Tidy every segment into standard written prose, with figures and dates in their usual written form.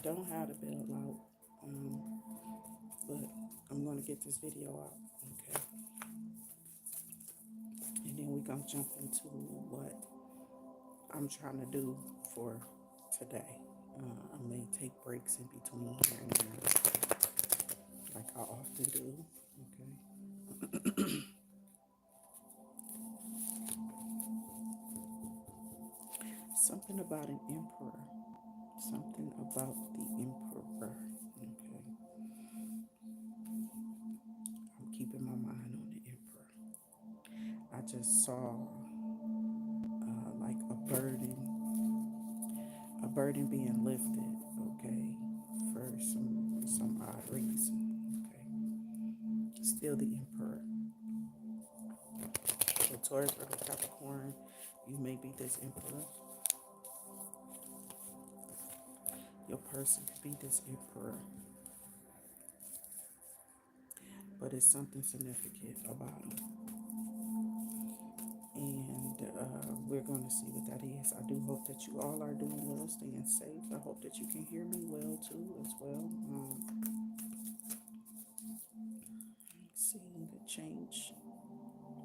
don't have the bell out, but I'm going to get this video out, okay? And then we're going to jump into what I'm trying to do for today. I may take breaks in between here and there, like I often do, okay? Something about an emperor. Something about the emperor, okay? I'm keeping my mind on the emperor. I just saw like a burden being lifted, okay, for some odd reason, okay. Still the emperor. So Taurus, Virgo, Capricorn, you may be this emperor. Your person could be this emperor, but it's something significant about them. And we're going to see what that is. I do hope that you all are doing well, staying safe. I hope that you can hear me well too, as well. Seeing to change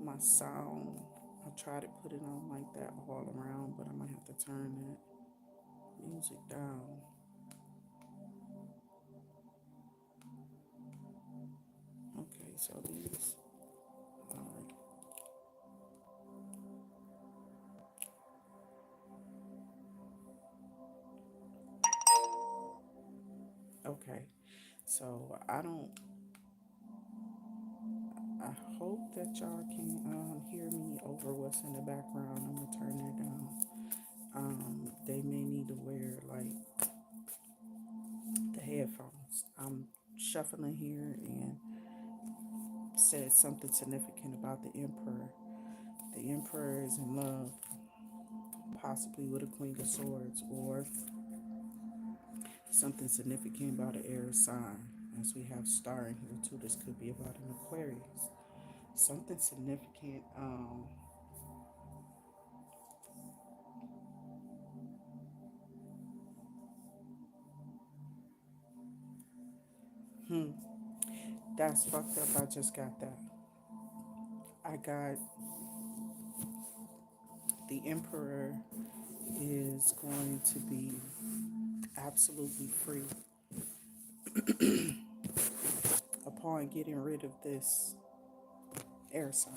my sound. I try to put it on like that all around, but I might have to turn that music down. Okay, so these are okay. So I hope that y'all can hear me over what's in the background. I'm gonna turn that down. They may need to wear like the headphones. I'm shuffling here and said something significant about the emperor. The emperor is in love, possibly with a queen of swords, or something significant about an air sign. As we have star in here too, this could be about an Aquarius. Something significant. That's fucked up. I just got that. I got the emperor is going to be absolutely free upon getting rid of this air sign.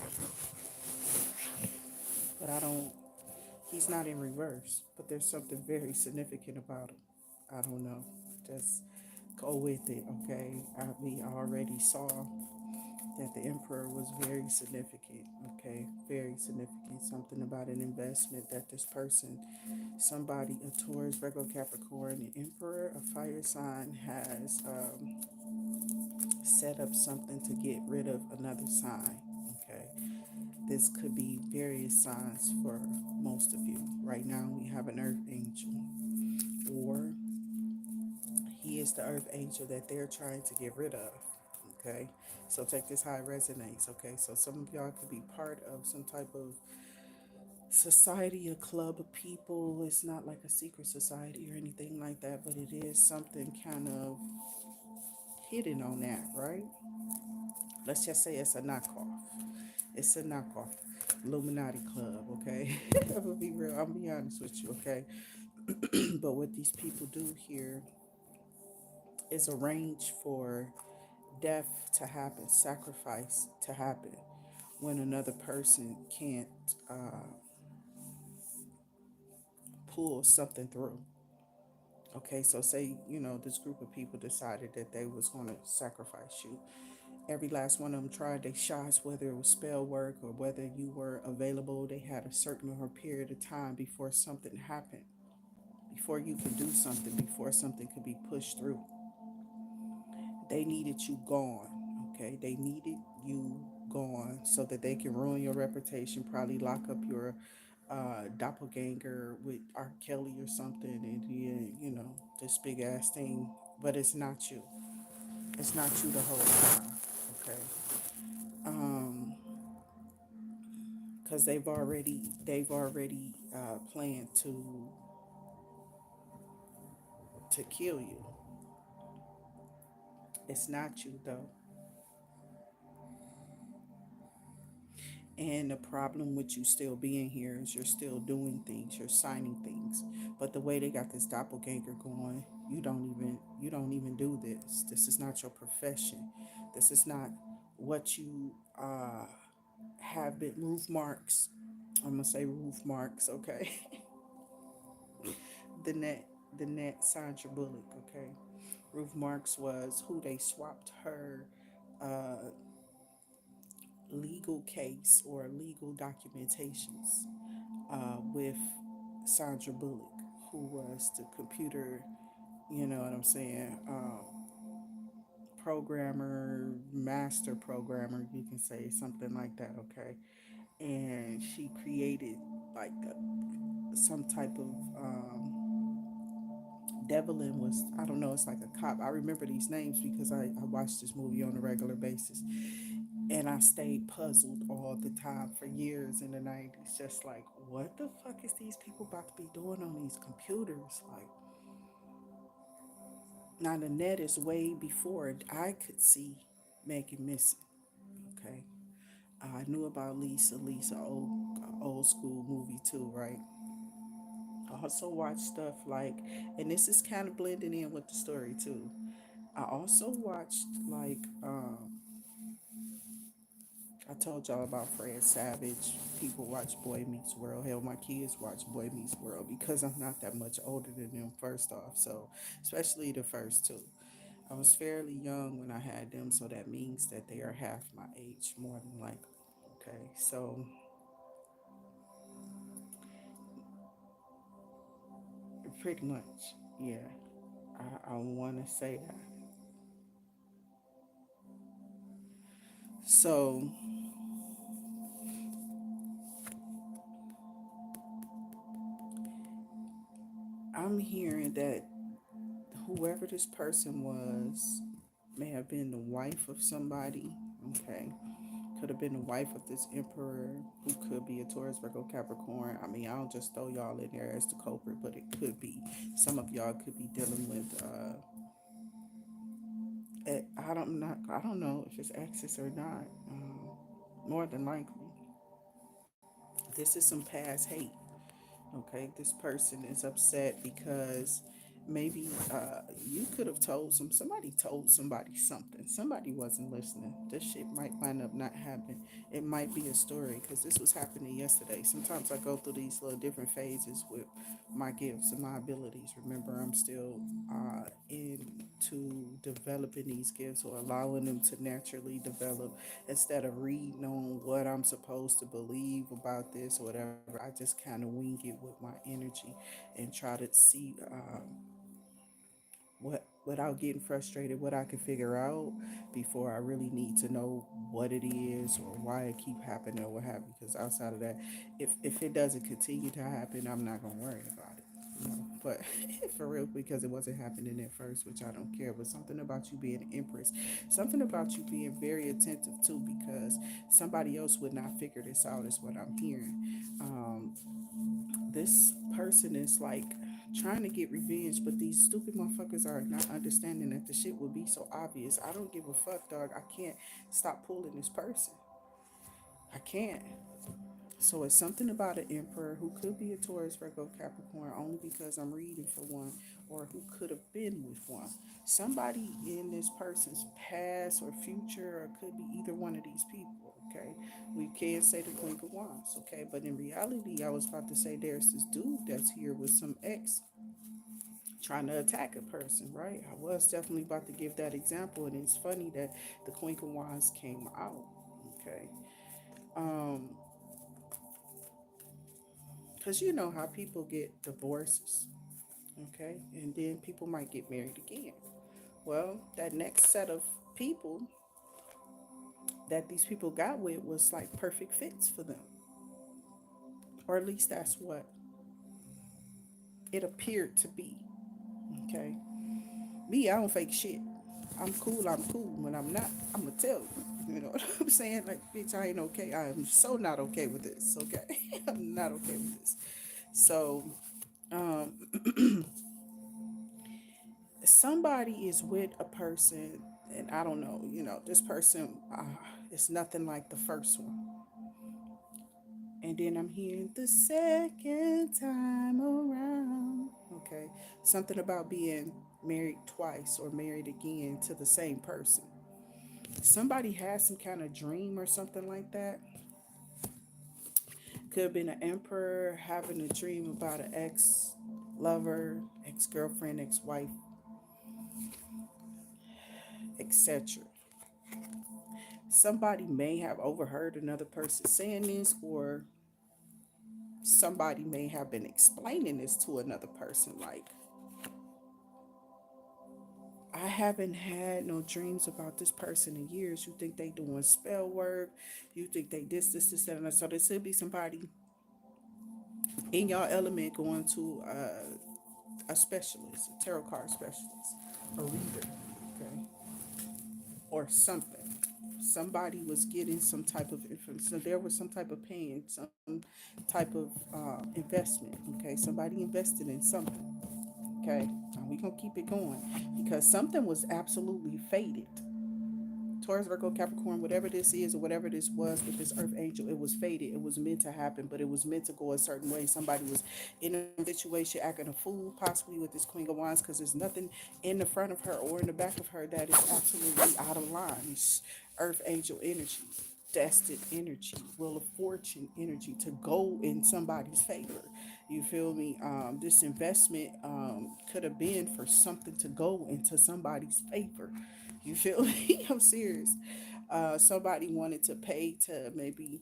But he's not in reverse, but there's something very significant about him. I don't know. Just go with it, okay? We already saw that the emperor was very significant, okay? Very significant. Something about an investment that this person, somebody, a Taurus, Virgo, Capricorn, an emperor, a fire sign, has set up something to get rid of another sign, okay? This could be various signs for most of you. Right now, we have an earth angel, or he is the earth angel that they're trying to get rid of. Okay, so take this how it resonates. Okay, so some of y'all could be part of some type of society, a club of people. It's not like a secret society or anything like that, but it is something kind of hidden on that, right? Let's just say it's a knockoff. It's a knockoff. Illuminati club, okay? I'm gonna be real, I'm gonna be honest with you, okay? But what these people do here is arrange for death to happen, sacrifice to happen when another person can't pull something through. Okay, so say, this group of people decided that they was going to sacrifice you. Every last one of them tried their shots, whether it was spell work or whether you were available. They had a certain period of time before something happened, before you could do something, before something could be pushed through. They needed you gone, okay? They needed you gone so that they can ruin your reputation, probably lock up your doppelganger with R. Kelly or something, and this big ass thing. But it's not you. It's not you the whole time, okay? Because they've already planned to to kill you. It's not you though. And the problem with you still being here is you're still doing things, you're signing things. But the way they got this doppelganger going, you don't even do this. This is not your profession. This is not what you have been roof marks. I'm gonna say roof marks, okay? the net the net Sandra Bullock, okay? Ruth Marks was who they swapped her uh, legal case or legal documentations with Sandra Bullock, who was the computer, you know what I'm saying, programmer, master programmer, you can say something like that, okay? And she created like some type of Devlin was, I don't know, it's like a cop. I remember these names because I watched this movie on a regular basis. And I stayed puzzled all the time for years in the 90s. Just like, what the fuck is these people about to be doing on these computers? Like, now the net is way before I could see Megan missing. Okay. I knew about Lisa, old school movie too, right? I also watched stuff like, and this is kind of blending in with the story too. I also watched like I told y'all about Fred Savage. People watch Boy Meets World. Hell, my kids watch Boy Meets World because I'm not that much older than them. First off, so especially the first two. I was fairly young when I had them, so that means that they are half my age, more than likely. Okay, so pretty much, yeah. I want to say that. So I'm hearing that whoever this person was may have been the wife of somebody. Okay, could have been the wife of this emperor who could be a Taurus, Virgo, Capricorn. I mean, I'll just throw y'all in there as the culprit, but it could be some of y'all could be dealing with. I don't know if it's exes or not. More than likely, this is some past hate. Okay, this person is upset because maybe you could have told somebody told somebody something. Somebody wasn't listening. This shit might wind up not happening. It might be a story because this was happening yesterday. Sometimes I go through these little different phases with my gifts and my abilities. Remember, I'm still into developing these gifts or allowing them to naturally develop instead of reading on what I'm supposed to believe about this or whatever. I just kind of wing it with my energy and try to see what without getting frustrated what I can figure out before I really need to know what it is or why it keep happening or what have you. Because outside of that, if it doesn't continue to happen, I'm not gonna worry about it. You know? But for real, because it wasn't happening at first, which I don't care. But something about you being an empress, something about you being very attentive too, because somebody else would not figure this out, is what I'm hearing. This person is like trying to get revenge, but these stupid motherfuckers are not understanding that the shit would be so obvious. I don't give a fuck, dog. I can't stop pulling this person. I can't. So it's something about an emperor who could be a Taurus, Virgo, Capricorn, only because I'm reading for one, or who could have been with one. Somebody in this person's past or future, or could be either one of these people. Okay, we can't say the Queen of Wands. Okay, but in reality, I was about to say there's this dude that's here with some ex trying to attack a person, right? I was definitely about to give that example, and it's funny that the Queen of Wands came out. Okay. Um, because you know how people get divorces, okay? And then people might get married again. Well, that next set of people that these people got with was like perfect fits for them. Or at least that's what it appeared to be, okay? Me, I don't fake shit. I'm cool, I'm cool. When I'm not, I'm gonna tell you. You know what I'm saying? Like, bitch, I ain't okay. I am so not okay with this, okay? I'm not okay with this. So, um, somebody is with a person, and I don't know, this person is nothing like the first one. And then I'm hearing the second time around. Okay. Something about being married twice or married again to the same person. Somebody has some kind of dream or something like that. Could have been an emperor having a dream about an ex lover, ex girlfriend, ex wife, etc. Somebody may have overheard another person saying this, or somebody may have been explaining this to another person. Like, I haven't had no dreams about this person in years. You think they doing spell work? You think they this, that, and that. So there should be somebody in your element going to a specialist, a tarot card specialist, a reader, okay, or something. Somebody was getting some type of information. So there was some type of pain, some type of investment. Okay, somebody invested in something. Okay, and we gonna keep it going because something was absolutely fated. Taurus, Virgo, Capricorn, whatever this is or whatever this was with this earth angel, it was fated. It was meant to happen, but it was meant to go a certain way. Somebody was in a situation acting a fool, possibly with this Queen of Wands, because there's nothing in the front of her or in the back of her that is absolutely out of line. It's earth angel energy, destined energy, wheel of fortune energy to go in somebody's favor. You feel me? This investment could have been for something to go into somebody's favor. You feel me? I'm serious. Somebody wanted to pay to maybe,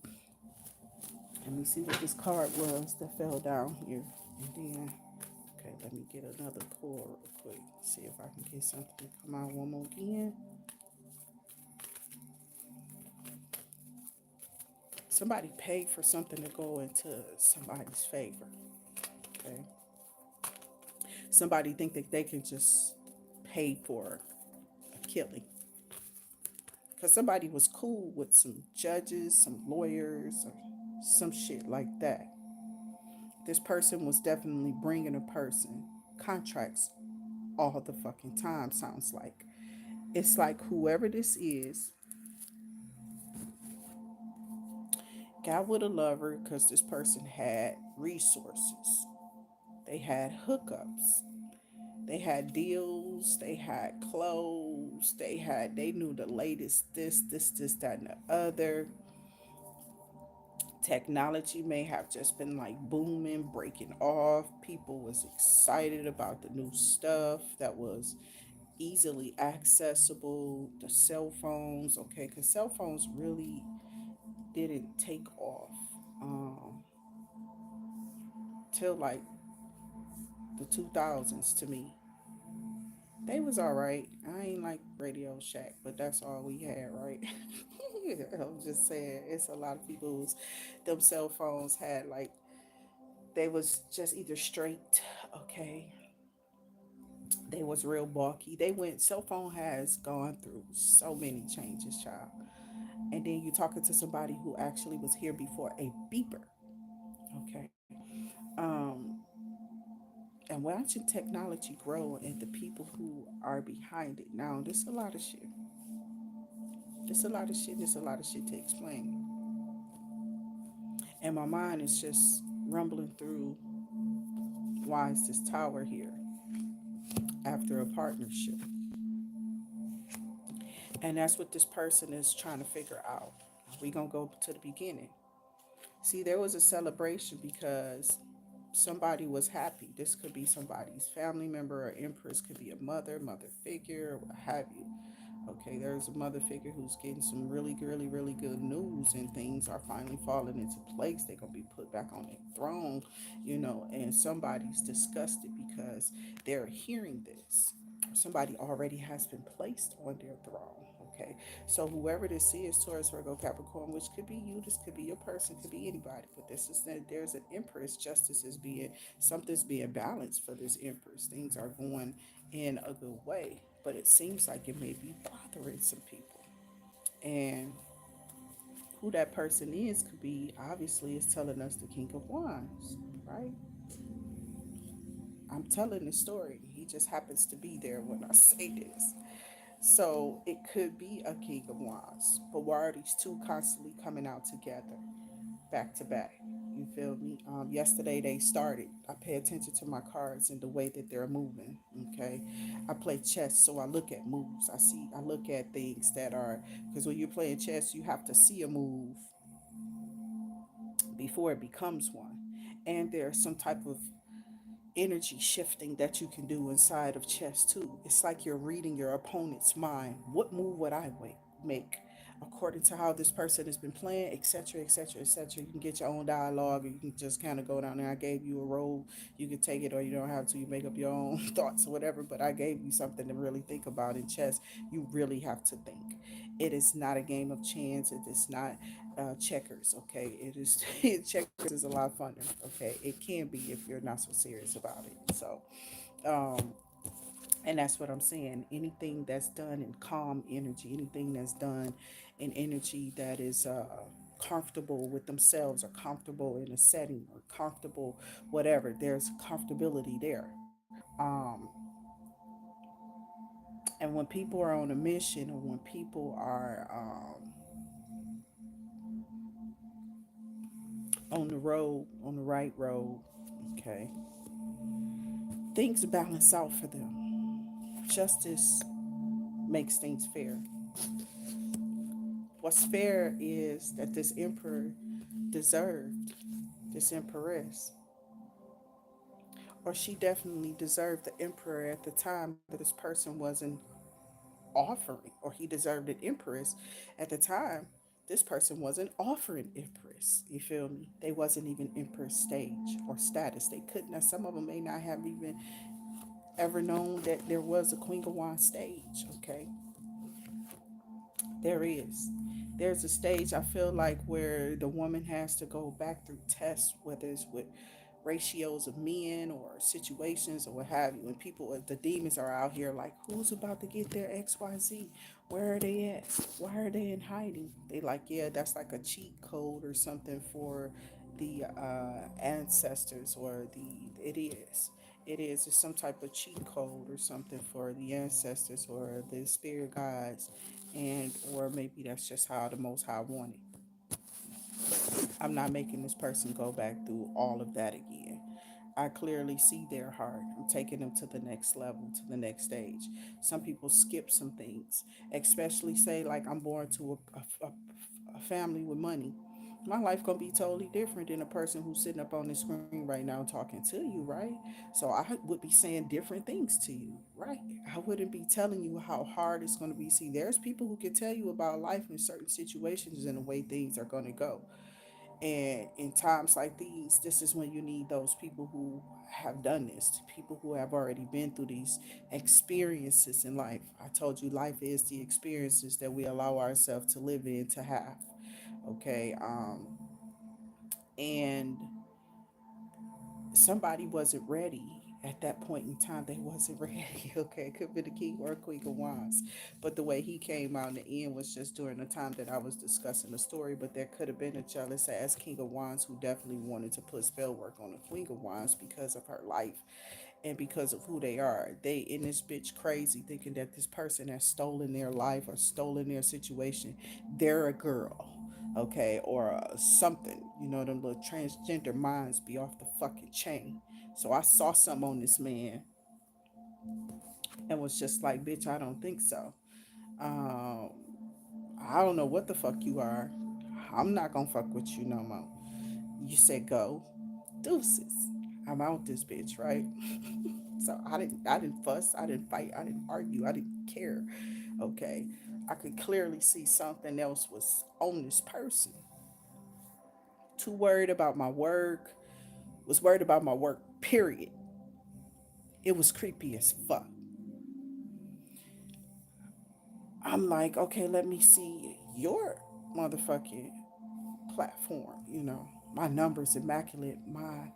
let me see what this card was that fell down here. And then, okay, let me get another pull real quick. See if I can get something to come out one more again. Somebody paid for something to go into somebody's favor. Okay. Somebody think that they can just pay for a killing. Because somebody was cool with some judges, some lawyers, or some shit like that. This person was definitely bringing a person contracts all the fucking time, sounds like. It's like whoever this is got with a lover because this person had resources. They had hookups. They had deals. They had clothes. They knew the latest this, that, and the other. Technology may have just been like booming, breaking off. People was excited about the new stuff that was easily accessible. The cell phones, okay, because cell phones really didn't take off till like the 2000s to me. They was all right. I ain't like Radio Shack, but that's all we had, right? I'm just saying, it's a lot of people who's them cell phones had like, they was just either straight, okay, they was real bulky. They went, cell phone has gone through so many changes, child. And then you're talking to somebody who actually was here before a beeper, okay. um and watching technology grow and the people who are behind it now, there's a lot of shit. There's a lot of shit. There's a lot of shit to explain. And my mind is just rumbling through, why is this tower here after a partnership? And that's what this person is trying to figure out. We gonna go to the beginning. See, there was a celebration because somebody was happy. This could be somebody's family member or empress, could be a mother figure, or what have you. Okay, there's a mother figure who's getting some really good news, and things are finally falling into place. They're gonna be put back on their throne, and somebody's disgusted because they're hearing this. Somebody already has been placed on their throne. Okay, so whoever this is, Taurus, Virgo, Capricorn, which could be you, this could be your person, could be anybody, but this is that there's an empress. Justice is being, something's being balanced for this empress. Things are going in a good way, but it seems like it may be bothering some people. And who that person is could be, obviously, is telling us the King of Wands, right? I'm telling the story. He just happens to be there when I say this. So it could be a King of Wands, but why are these two constantly coming out together, back to back? You feel me? Yesterday they started. I pay attention to my cards and the way that they're moving. Okay, I play chess, so I look at moves. I look at things that are, because when you're playing chess, you have to see a move before it becomes one, and there's some type of energy shifting that you can do inside of chess too. It's like you're reading your opponent's mind. What move would I make according to how this person has been playing, etc., etc., etc. You can get your own dialogue, or you can just kind of go down there. I gave you a role, you can take it, or you don't have to. You make up your own thoughts or whatever. But I gave you something to really think about in chess. You really have to think. It is not a game of chance. It is not checkers. Okay, it is checkers is a lot funner. Okay, it can be if you're not so serious about it. So, um, and that's what I'm saying. Anything that's done in calm energy, anything that's done in energy that is comfortable with themselves or comfortable in a setting or comfortable, whatever. There's comfortability there. Um, and when people are on a mission, or when people are on the road, on the right road, okay, things balance out for them. Justice makes things fair. What's fair is that this emperor deserved, this empress, or she definitely deserved the emperor at the time, whether this person wasn't offering, or he deserved an empress at the time. This person wasn't offering empress. You feel me? They wasn't even empress stage or status. They couldn't. Now, some of them may not have even ever known that there was a Queen of Wands stage. Okay, there is. There's a stage I feel like where the woman has to go back through tests, whether it's with ratios of men or situations or what have you. And people, the demons are out here like, who's about to get their XYZ? Where are they at? Why are they in hiding? They like, yeah, that's like a cheat code or something for the ancestors, or it is. It is. It's some type of cheat code or something for the ancestors or the spirit guides, and or maybe that's just how the Most High wanted. I'm not making this person go back through all of that again. I clearly see their heart. I'm taking them to the next level, to the next stage. Some people skip some things, especially say like I'm born to a family with money. My life gonna be totally different than a person who's sitting up on the screen right now talking to you, right? So I would be saying different things to you, right? I wouldn't be telling you how hard it's gonna be. See, there's people who can tell you about life in certain situations and the way things are gonna go. And in times like these, this is when you need those people who have done this, people who have already been through these experiences in life. I told you life is the experiences that we allow ourselves to live in to have. Okay. And somebody wasn't ready at that point in time. They wasn't ready. Okay, it could be the king or queen of wands, but the way he came out in the end was just during the time that I was discussing the story. But there could have been a jealous ass king of wands who definitely wanted to put spell work on the queen of wands because of her life and because of who they are. They in this bitch crazy thinking that this person has stolen their life or stolen their situation. They're a girl, okay, or something. You know, them little transgender minds be off the fucking chain. So I saw something on this man and was just like, bitch, I don't think so. Um, I don't know what the fuck you are. I'm not gonna fuck with you no more. You said go, deuces. I'm out this bitch, right? So I didn't fuss, I didn't fight, I didn't argue, I didn't care. Okay. I could clearly see something else was on this person. Too worried about my work, was worried about my work, period. It was creepy as fuck. I'm like, okay, let me see your motherfucking platform, you know. My number's immaculate. My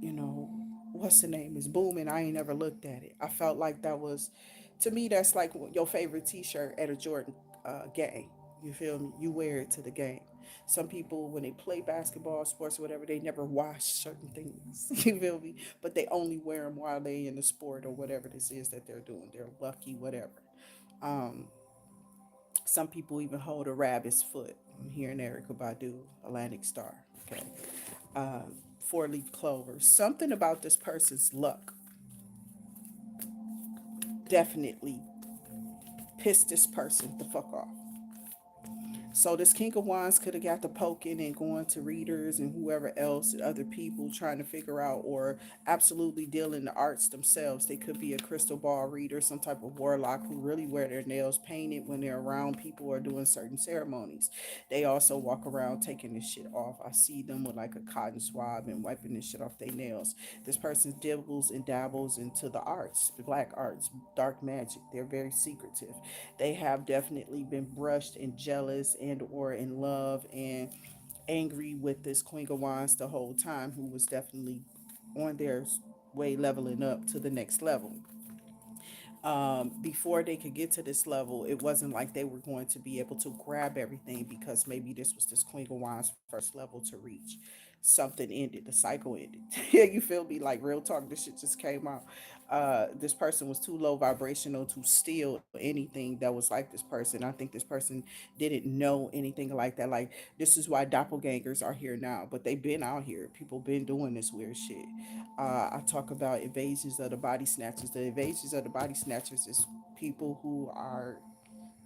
you know, what's the name is booming. I ain't never looked at it. I felt like that was, to me, that's like your favorite T-shirt at a Jordan game. You feel me? You wear it to the game. Some people, when they play basketball, sports, or whatever, they never wash certain things. You feel me? But they only wear them while they in the sport or whatever this is that they're doing. They're lucky, whatever. Um, some people even hold a rabbit's foot. I'm hearing Erica Badu, Atlantic Star. Okay. Uh, Four-leaf clover. Something about this person's luck definitely pissed this person the fuck off. So this King of Wands could have got the poking and going to readers and whoever else, other people trying to figure out, or absolutely deal in the arts themselves. They could be a crystal ball reader, some type of warlock who really wear their nails painted when they're around people or doing certain ceremonies. They also walk around taking this shit off. I see them with like a cotton swab and wiping this shit off their nails. This person dibbles and dabbles into the arts, the black arts, dark magic. They're very secretive. They have definitely been brushed and jealous and or in love and angry with this Queen of Wands the whole time, who was definitely on their way leveling up to the next level. Before they could get to this level, it wasn't like they were going to be able to grab everything, because maybe this was this Queen of Wands first level to reach. Something ended, the cycle ended. Yeah, you feel me? Like real talk, this shit just came out. This person was too low vibrational to steal anything that was like this person. I think this person didn't know anything like that. Like, this is why doppelgangers are here now, but they've been out here. People been doing this weird shit. I talk about evasions of the body snatchers. The evasions of the body snatchers is people who are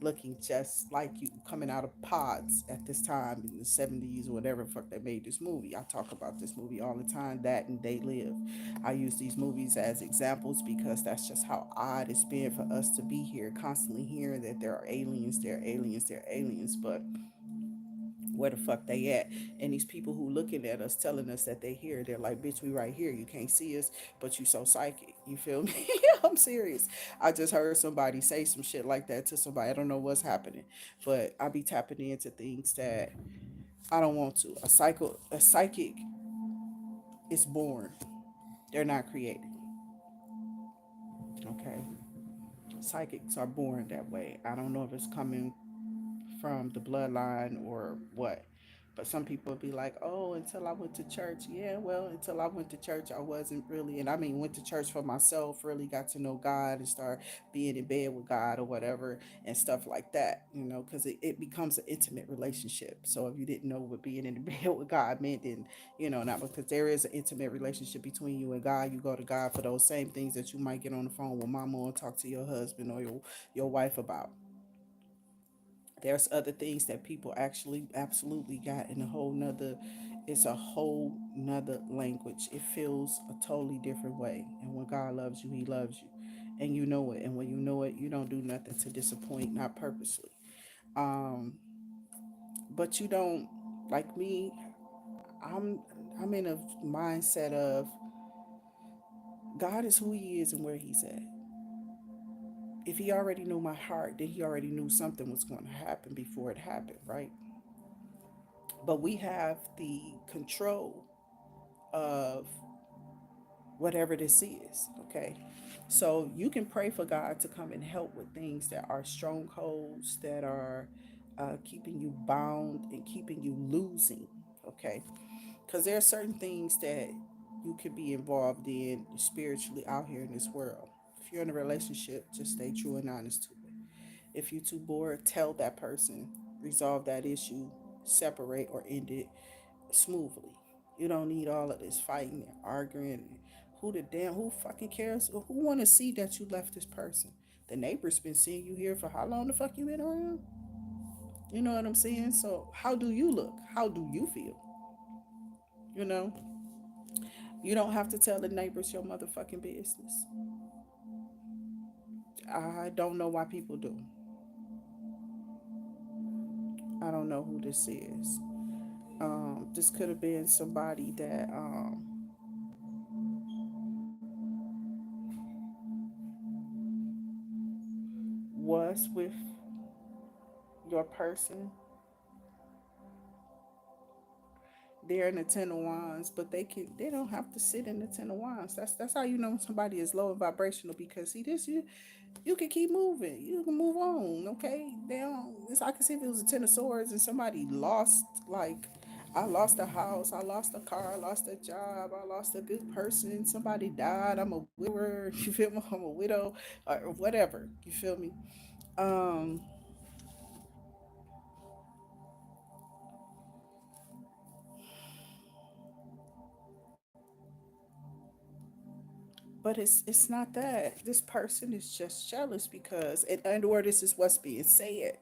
looking just like you, coming out of pods at this time in the 70s or whatever the fuck they made this movie. I talk about this movie all the time, that and They Live. I use these movies as examples because that's just how odd it's been for us to be here, constantly hearing that there are aliens, there are aliens, there are aliens, but where the fuck they at? And these people who looking at us telling us that they here, they're like, bitch, we right here. You can't see us, but you so psychic. You feel me? I'm serious. I just heard somebody say some shit like that to somebody. I don't know what's happening, but I be tapping into things that I don't want to. A psychic is born. They're not created. Okay. Psychics are born that way. I don't know if it's coming from the bloodline or what. But some people be like, oh, until I went to church. Yeah, well, until I went to church, I wasn't really, and I mean, went to church for myself, really got to know God and start being in bed with God or whatever and stuff like that, because it becomes an intimate relationship. So if you didn't know what being in the bed with God meant, then, not because there is an intimate relationship between you and God. You go to God for those same things that you might get on the phone with mama and talk to your husband or your wife about. There's other things that people actually absolutely got in a whole nother, it's a whole nother language. It feels a totally different way. And when God loves you, he loves you, and you know it. And when you know it, you don't do nothing to disappoint, not purposely. um but you don't, like me, i'm I'm in a mindset of God is who he is and where he's at. If he already knew my heart, then he already knew something was going to happen before it happened, right? But we have the control of whatever this is, okay? So you can pray for God to come and help with things that are strongholds, that are keeping you bound and keeping you losing, okay? Because there are certain things that you could be involved in spiritually out here in this world. If you're in a relationship, just stay true and honest to it. If you're too bored, tell that person, resolve that issue, separate or end it smoothly. You don't need all of this fighting and arguing. Who fucking cares? Who want to see that you left this person? The neighbor's been seeing you here for how long the fuck you been around? You know what I'm saying? So how do you look? How do you feel? You know, you don't have to tell the neighbors your motherfucking business. I don't know why people do. I don't know who this is. This could have been somebody that was with your person They're in the Ten of Wands, but they don't have to sit in the Ten of Wands. That's how you know somebody is low and vibrational, because see this, you can keep moving. You can move on, okay? They don't it's I can see if it was a Ten of Swords and somebody lost, like, I lost a house, I lost a car, I lost a job, I lost a good person, somebody died, I'm a widower, you feel me? I'm a widow, or whatever, you feel me? Um, but it's not that. This person is just jealous because, and or this is what's being said.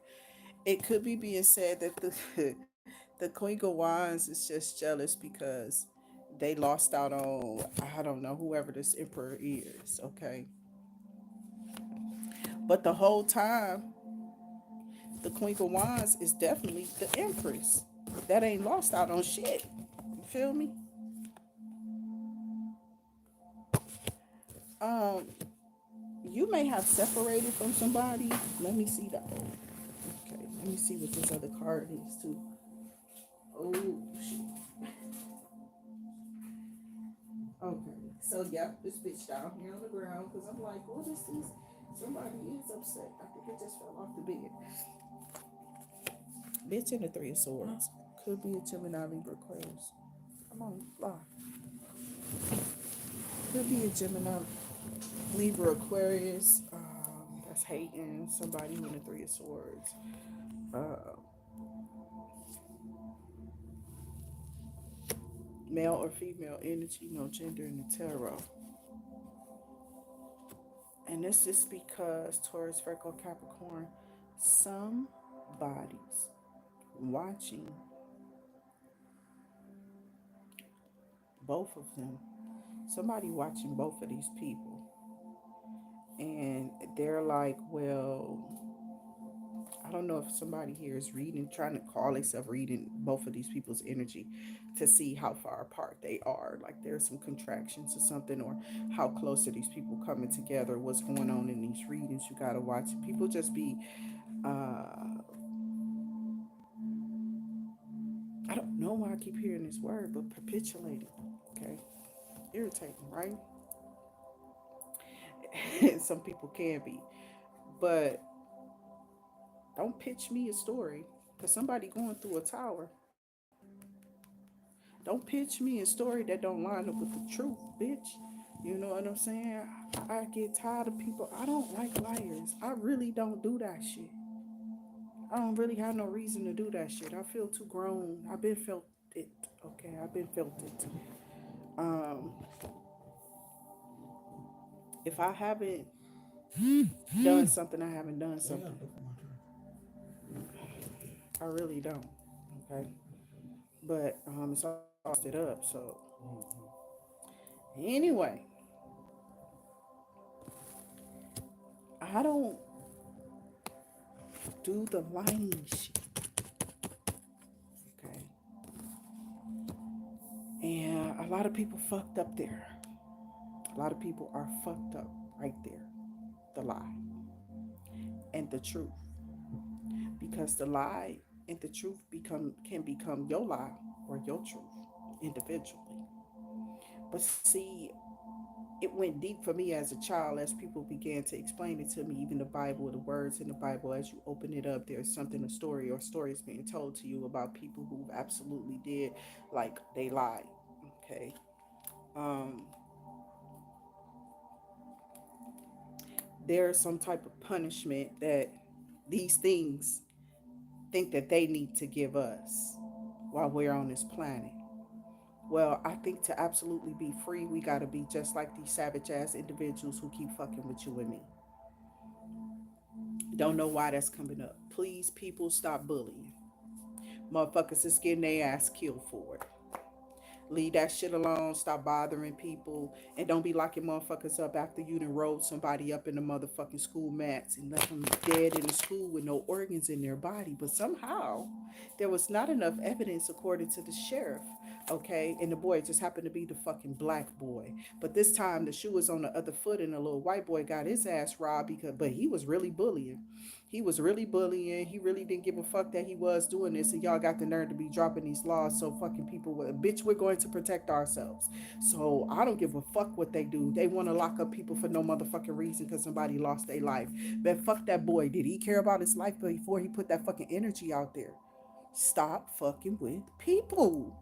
It could be being said that the the Queen of Wands is just jealous because they lost out on, I don't know, whoever this emperor is, okay? But the whole time, the Queen of Wands is definitely the empress. That ain't lost out on shit. You feel me? Um, you may have separated from somebody. Let me see that. Okay, let me see what this other card is too. Oh shit. Okay, so yep, this bitch down here on the ground because I'm like, what is this? Somebody is upset. I think it just fell off the bed. Bitch in the Three of Swords. Could be a Gemini, Libra, Aquarius. Come on, fly. Could be a Gemini, Libra, Aquarius. That's hating somebody with the Three of Swords. Uh, Male or female energy, no gender in the tarot. And this is because Taurus, Virgo, Capricorn, some bodies watching both of them. Somebody watching both of these people. And they're like, well, I don't know if somebody here is reading, trying to call themselves reading both of these people's energy to see how far apart they are. Like there's some contractions or something, or how close are these people coming together, what's going on in these readings. You got to watch it. People just be, I don't know why I keep hearing this word, but perpetuating. Okay. Irritating, right? Some people can be. But don't pitch me a story because somebody going through a tower. Don't pitch me a story that don't line up with the truth, bitch. You know what I'm saying? I get tired of people. I don't like liars. I really don't do that shit. I don't really have no reason to do that shit. I feel too grown. I've been felt it. Okay, I've been felt it. Um, if I haven't done something, I haven't done something. I really don't. Okay, but it's all it up. So anyway, I don't do the lying shit. Okay, and a lot of people fucked up there. A lot of people are fucked up right there. The lie and the truth, because the lie and the truth can become your lie or your truth individually. But see, it went deep for me as a child as people began to explain it to me. Even the Bible, the words in the Bible, as you open it up, there's something, a story or stories being told to you about people who absolutely did, like, they lied. Okay. Um, there's some type of punishment that these things think that they need to give us while we're on this planet. Well, I think to absolutely be free, we got to be just like these savage ass individuals who keep fucking with you and me. Don't know why that's coming up. Please, people, stop bullying. Motherfuckers is getting their ass killed for it. Leave that shit alone. Stop bothering people. And don't be locking motherfuckers up after you done rolled somebody up in the motherfucking school mats and left them dead in the school with no organs in their body. But somehow, there was not enough evidence, according to the sheriff, Okay, and the boy just happened to be the fucking black boy. But this time the shoe was on the other foot, and the little white boy got his ass robbed because, but he was really bullying. He was really bullying. He really didn't give a fuck that he was doing this, and y'all got the nerve to be dropping these laws so fucking people would, bitch, we're going to protect ourselves. So I don't give a fuck what they do. They want to lock up people for no motherfucking reason because somebody lost their life. But fuck that boy. Did he care about his life before he put that fucking energy out there? Stop fucking with people.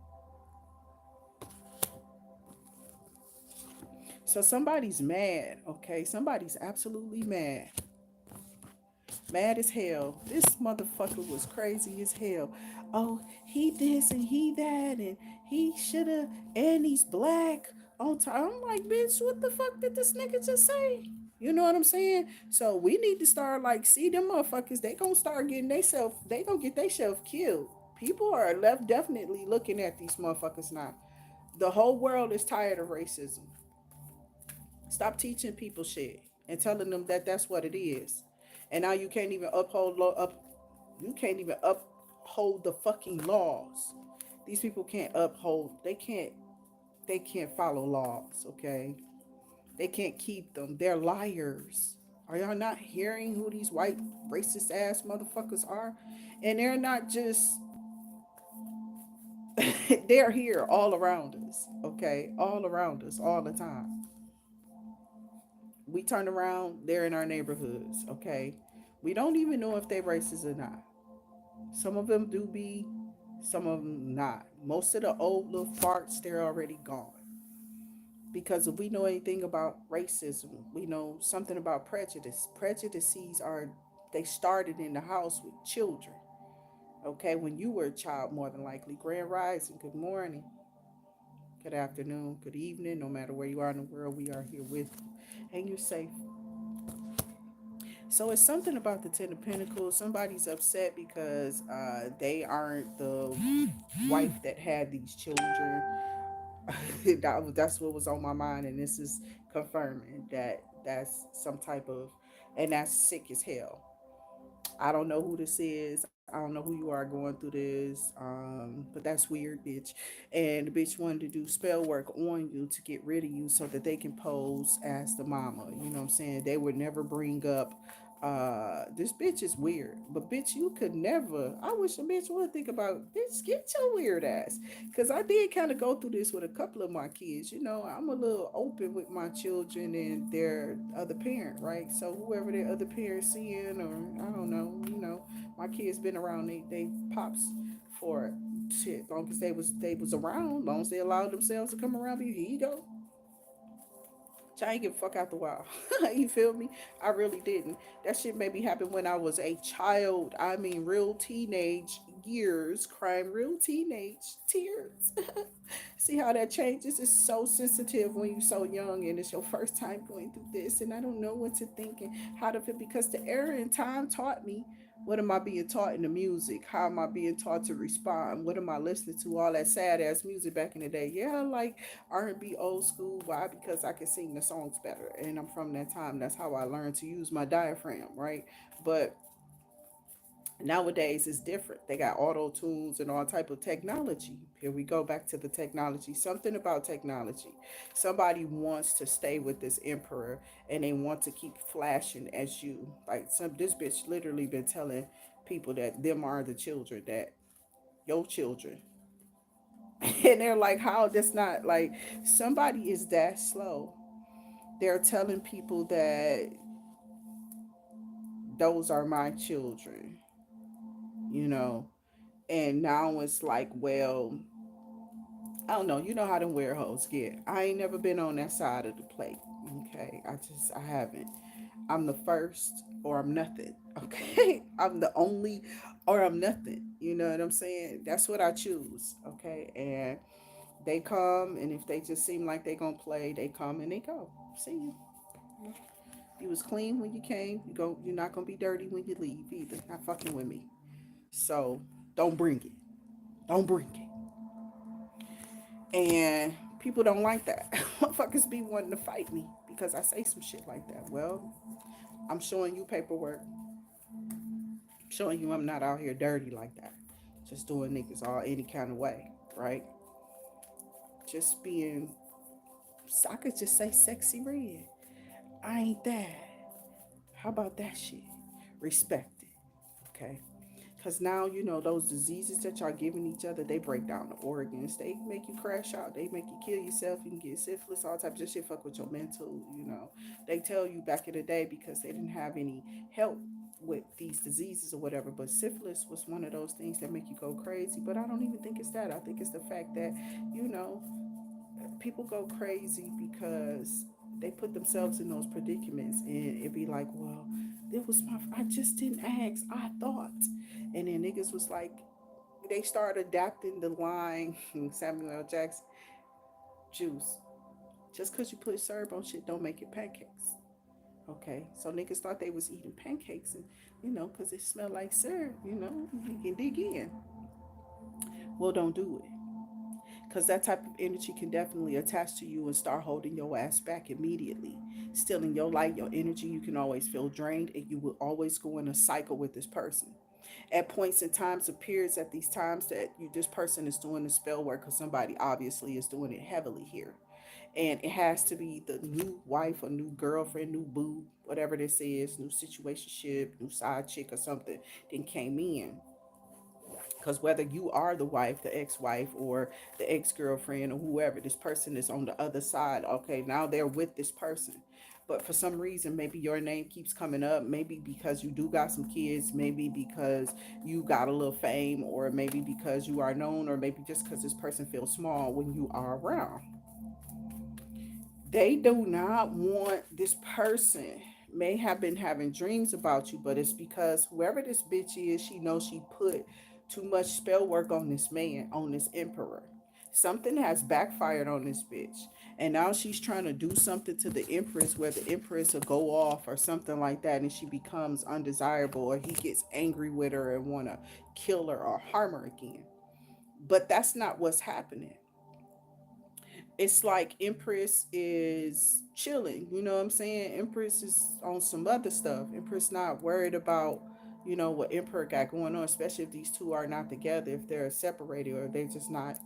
So somebody's mad, okay? Somebody's absolutely mad. Mad as hell. This motherfucker was crazy as hell. Oh, he this and he that, and he shoulda, and he's black on time. I'm like, bitch, what the fuck did this nigga just say? You know what I'm saying? So we need to start like, see them motherfuckers. They gonna start getting theyself. They gonna get theyself killed. People are left definitely looking at these motherfuckers now. The whole world is tired of racism. Stop teaching people shit and telling them that that's what it is. And now you can't even you can't even uphold the fucking laws. These people can't uphold. They can't follow laws, okay? They can't keep them. They're liars. Are y'all not hearing who these white racist ass motherfuckers are? And they're not just they're here all around us, okay? All around us all the time. We turn around, they're in our neighborhoods, okay? We don't even know if they're racist or not. Some of them do be, some of them not. Most of the old little farts, they're already gone. Because if we know anything about racism, we know something about prejudice. Prejudices are, they started in the house with children, okay? When you were a child, more than likely. Grand Rising, good morning, good afternoon, good evening, no matter where you are in the world, we are here with you. And you're safe. So it's something about the Ten of Pentacles. Somebody's upset because they aren't the wife that had these children. That's what was on my mind, and this is confirming that that's some type of, and that's sick as hell. I don't know who this is. I don't know who you are going through this. But that's weird, bitch. And the bitch wanted to do spell work on you to get rid of you so that they can pose as the mama. You know what I'm saying? They would never bring up this bitch is weird. But bitch, you could never. I wish a bitch would think about, bitch, get your weird ass. Cause I did kind of go through this with a couple of my kids. You know, I'm a little open with my children and their other parent, right? So whoever their other parent seeing, or I don't know, you know, my kids been around they pops for shit. Long as they was around, long as they allowed themselves to come around you, here you go. I ain't give a fuck out the wild. You feel me? I really didn't. That shit made me happen when I was a child. I mean, real teenage years, crying real teenage tears. See how that changes? It's so sensitive when you're so young and it's your first time going through this. And I don't know what to think and how to feel because the era in time taught me what am I being taught in the music? How am I being taught to respond? What am I listening to? All that sad ass music back in the day. Yeah, I like R&B old school. Why? Because I can sing the songs better. And I'm from that time. That's how I learned to use my diaphragm, right? But nowadays it's different. They got auto tunes and all type of technology. Here we go back to the technology. Something about technology. Somebody wants to stay with this emperor and they want to keep flashing as you. Like some this bitch literally been telling people that them are the children, that your children. And they're like, how that's not like somebody is that slow. They're telling people that those are my children, you know. And now it's like, well, I don't know. You know how them weird get. I ain't never been on that side of the plate. Okay. I haven't. I'm the first or I'm nothing. Okay. I'm the only or I'm nothing. You know what I'm saying? That's what I choose. Okay. And they come, and if they just seem like they gonna play, they come and they go. See you. You was clean when you came. You're not gonna be dirty when you leave either. Not fucking with me. So don't bring it. Don't bring it. And people don't like that. Motherfuckers be wanting to fight me because I say some shit like that. Well, I'm showing you paperwork, showing you I'm not out here dirty like that. Just doing niggas all any kind of way, right? just being, I could just say sexy red. I ain't that. How about that shit? Respect it. Okay. Because now, you know, those diseases that y'all giving each other, they break down the organs. They make you crash out. They make you kill yourself. You can get syphilis, all types of shit. Fuck with your mental, you know. They tell you back in the day because they didn't have any help with these diseases or whatever. But syphilis was one of those things that make you go crazy. But I don't even think it's that. I think it's the fact that, you know, people go crazy because they put themselves in those predicaments and it be like, well, it was I just didn't ask, I thought. And then niggas was like, they started adapting the line, Samuel L. Jackson, juice. Just because you put syrup on shit don't make it pancakes. Okay, so niggas thought they was eating pancakes and, you know, because it smelled like syrup, you know, you can dig in. Well, don't do it. Because that type of energy can definitely attach to you and start holding your ass back immediately. Stealing your light, your energy, you can always feel drained and you will always go in a cycle with this person. At points in times of periods at these times that this person is doing the spell work because somebody obviously is doing it heavily here. And it has to be the new wife or new girlfriend, new boo, whatever this is, new situationship, new side chick or something, then came in. Because whether you are the wife, the ex-wife, or the ex-girlfriend, or whoever, this person is on the other side. Okay, now they're with this person. But for some reason, maybe your name keeps coming up. Maybe because you do got some kids. Maybe because you got a little fame. Or maybe because you are known. Or maybe just because this person feels small when you are around. They do not want this person may have been having dreams about you, but it's because whoever this bitch is, she knows she put too much spell work on this man, on this emperor. Something has backfired on this bitch. And now she's trying to do something to the empress where the empress will go off or something like that and she becomes undesirable or he gets angry with her and want to kill her or harm her again. But that's not what's happening. It's like Empress is chilling. You know what I'm saying? Empress is on some other stuff. Empress not worried about, you know, what Emperor got going on, especially if these two are not together, if they're separated or they just not,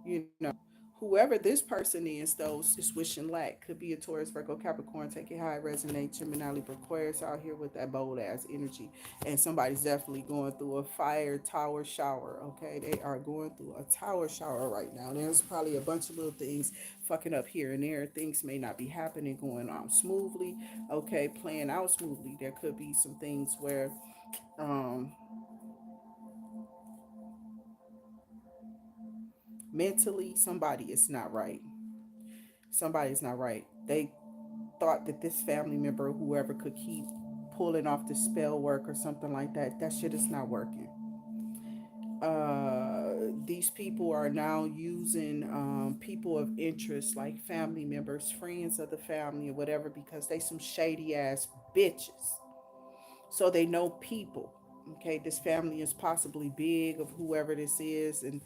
you know. Whoever this person is, though, is wishing lack. Could be a Taurus, Virgo, Capricorn. Take it how it resonates. Gemini, Libra, Aquarius out here with that bold ass energy. And somebody's definitely going through a fire tower shower. Okay, they are going through a tower shower right now. There's probably a bunch of little things fucking up here and there. Things may not be happening, going on smoothly. Okay, playing out smoothly. There could be some things where um mentally somebody is not right. Somebody's not right. They thought that this family member, whoever, could keep pulling off the spell work or something like that. That shit is not working. These people are now using people of interest like family members, friends of the family, or whatever, because they some shady ass bitches. So they know people. Okay, this family is possibly big of whoever this is, and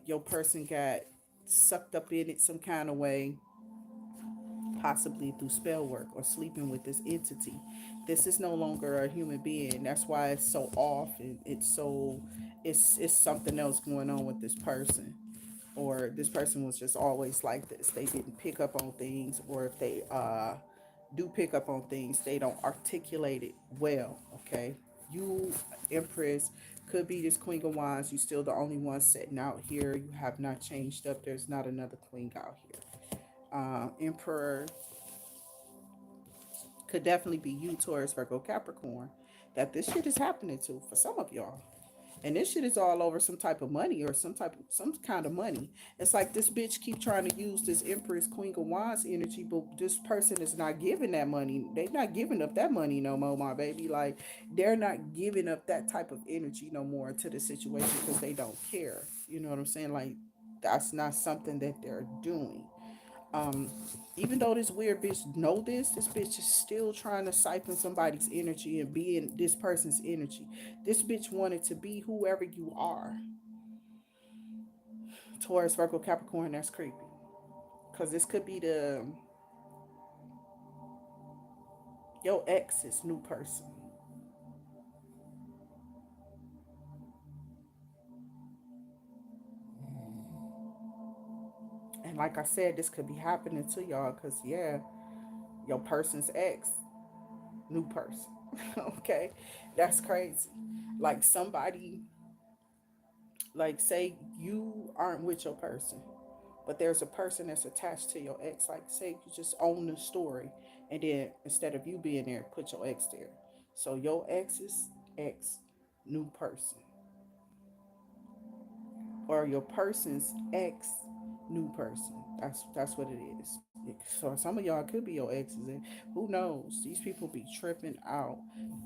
your person got sucked up in it some kind of way, possibly through spell work or sleeping with this entity. This is no longer a human being. That's why it's so off and it's something else going on with this person. Or this person was just always like this. They didn't pick up on things, or if they do pick up on things, they don't articulate it well. Okay. You, Empress, could be this Queen of Wands. You still the only one sitting out here. You have not changed up. There's not another queen out here. Emperor could definitely be you, Taurus, Virgo, Capricorn, that this shit is happening to for some of y'all. And this shit is all over some type of money or some kind of money. It's like this bitch keep trying to use this Empress Queen of Wands energy, but this person is not giving that money. They're not giving up that money no more, my baby. Like they're not giving up that type of energy no more to the situation because they don't care. You know what I'm saying? Like that's not something that they're doing. Um, Even though this weird bitch know this bitch is still trying to siphon somebody's energy and be in this person's energy. This bitch wanted to be whoever you are. Taurus, Virgo, Capricorn, that's creepy. Cause this could be the your ex's new person. And like I said, this could be happening to y'all because, yeah, your person's ex, new person. Okay, that's crazy. Like somebody, like say you aren't with your person, but there's a person that's attached to your ex. Like say you just own the story, and then instead of you being there, put your ex there. So your ex's ex, new person, or your person's ex, new person. That's what it is. So some of y'all could be your exes, and who knows? These people be tripping out.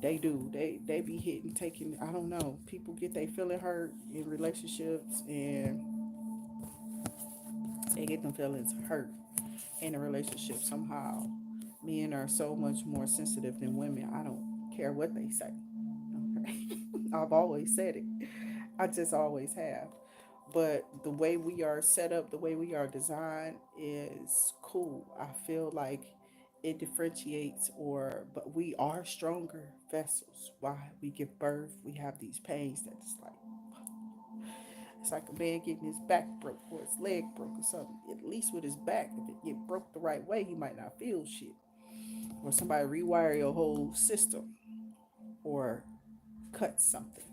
They do. They be hitting, taking. I don't know. People get they feeling hurt in relationships, and they get them feelings hurt in a relationship somehow. Men are so much more sensitive than women. I don't care what they say. Okay? I've always said it. I just always have. But the way we are set up, the way we are designed is cool. I feel like it differentiates, or but we are stronger vessels. Why we give birth, we have these pains that's like it's like a man getting his back broke or his leg broke or something. At least with his back, if it get broke the right way, he might not feel shit. Or somebody rewire your whole system or cut something.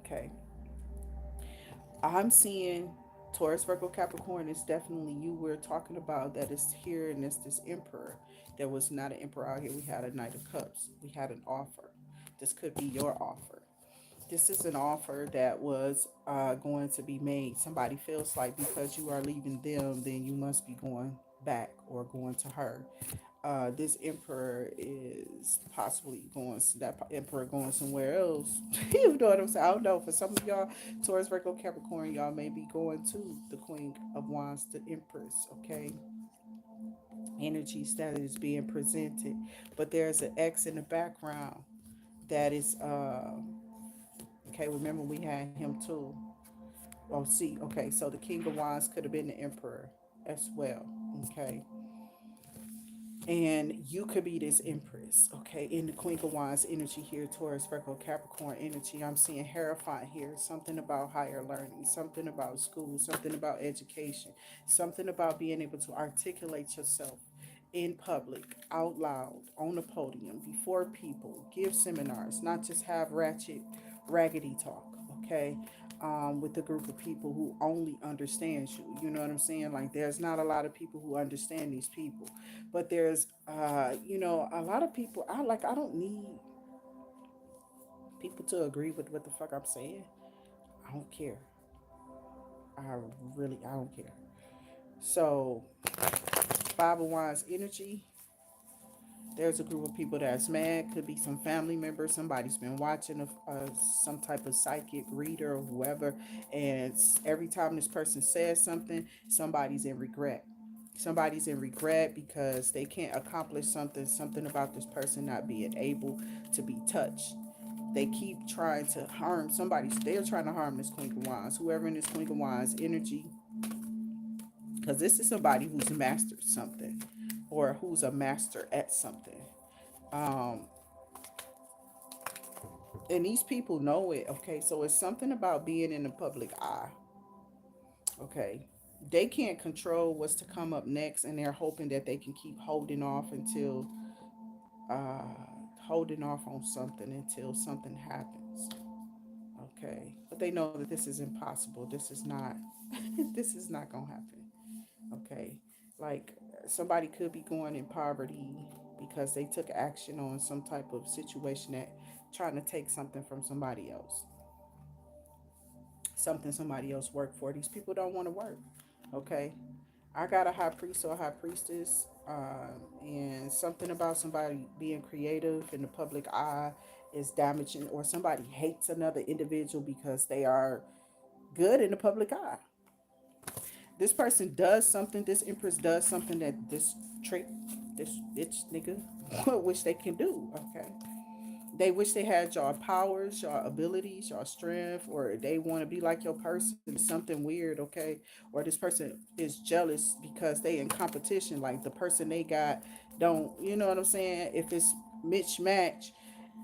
Okay, I'm seeing Taurus, Virgo, Capricorn is definitely you we're talking about that is here, and it's this emperor. There was not an emperor out here. We had a Knight of Cups. We had an offer. This could be your offer. This is an offer that was going to be made. Somebody feels like because you are leaving them, then you must be going back or going to her. This emperor is possibly going, that emperor going somewhere else. You know what I'm saying? I don't know. For some of y'all, Taurus, Virgo, Capricorn, y'all may be going to the Queen of Wands, the Empress. Okay, energies that is being presented, but there's an X in the background that is okay. Remember, we had him too. Oh, see, okay, so the King of Wands could have been the Emperor as well. Okay, and you could be this empress, okay, in the Queen of Wands energy here, Taurus, Virgo, Capricorn energy. I'm seeing Hierophant here, something about higher learning, something about school, something about education, something about being able to articulate yourself in public, out loud, on a podium, before people, give seminars, not just have ratchet, raggedy talk, okay, with a group of people who only understands you. You know what I'm saying? Like, there's not a lot of people who understand these people, but there's, a lot of people. I don't need people to agree with what the fuck I'm saying. I don't care. I don't care. So, Five of Wands energy. There's a group of people that's mad. Could be some family member. Somebody's been watching some type of psychic reader or whoever, and every time this person says something, somebody's in regret. Somebody's in regret because they can't accomplish something. Something about this person not being able to be touched. They keep trying to harm somebody. They're trying to harm this Queen of Wands. Whoever in this Queen of Wands energy, because this is somebody who's mastered something, or who's a master at something. Um, and these people know it. Okay, so it's something about being in the public eye. Okay, they can't control what's to come up next, and they're hoping that they can keep holding off until uh holding off on something until something happens. Okay, but they know that this is impossible. This is not this is not gonna happen. Okay, like somebody could be going in poverty because they took action on some type of situation, that trying to take something from somebody else, something somebody else worked for. These people don't want to work. Okay, I got a high priest or a high priestess, and something about somebody being creative in the public eye is damaging, or somebody hates another individual because they are good in the public eye. This person does something, this empress does something that this trick, this bitch nigga wish they can do. Okay, they wish they had y'all powers, y'all abilities, y'all strength, or they want to be like your person. Something weird, okay? Or this person is jealous because they in competition. Like the person they got don't, you know what I'm saying? If it's mismatch,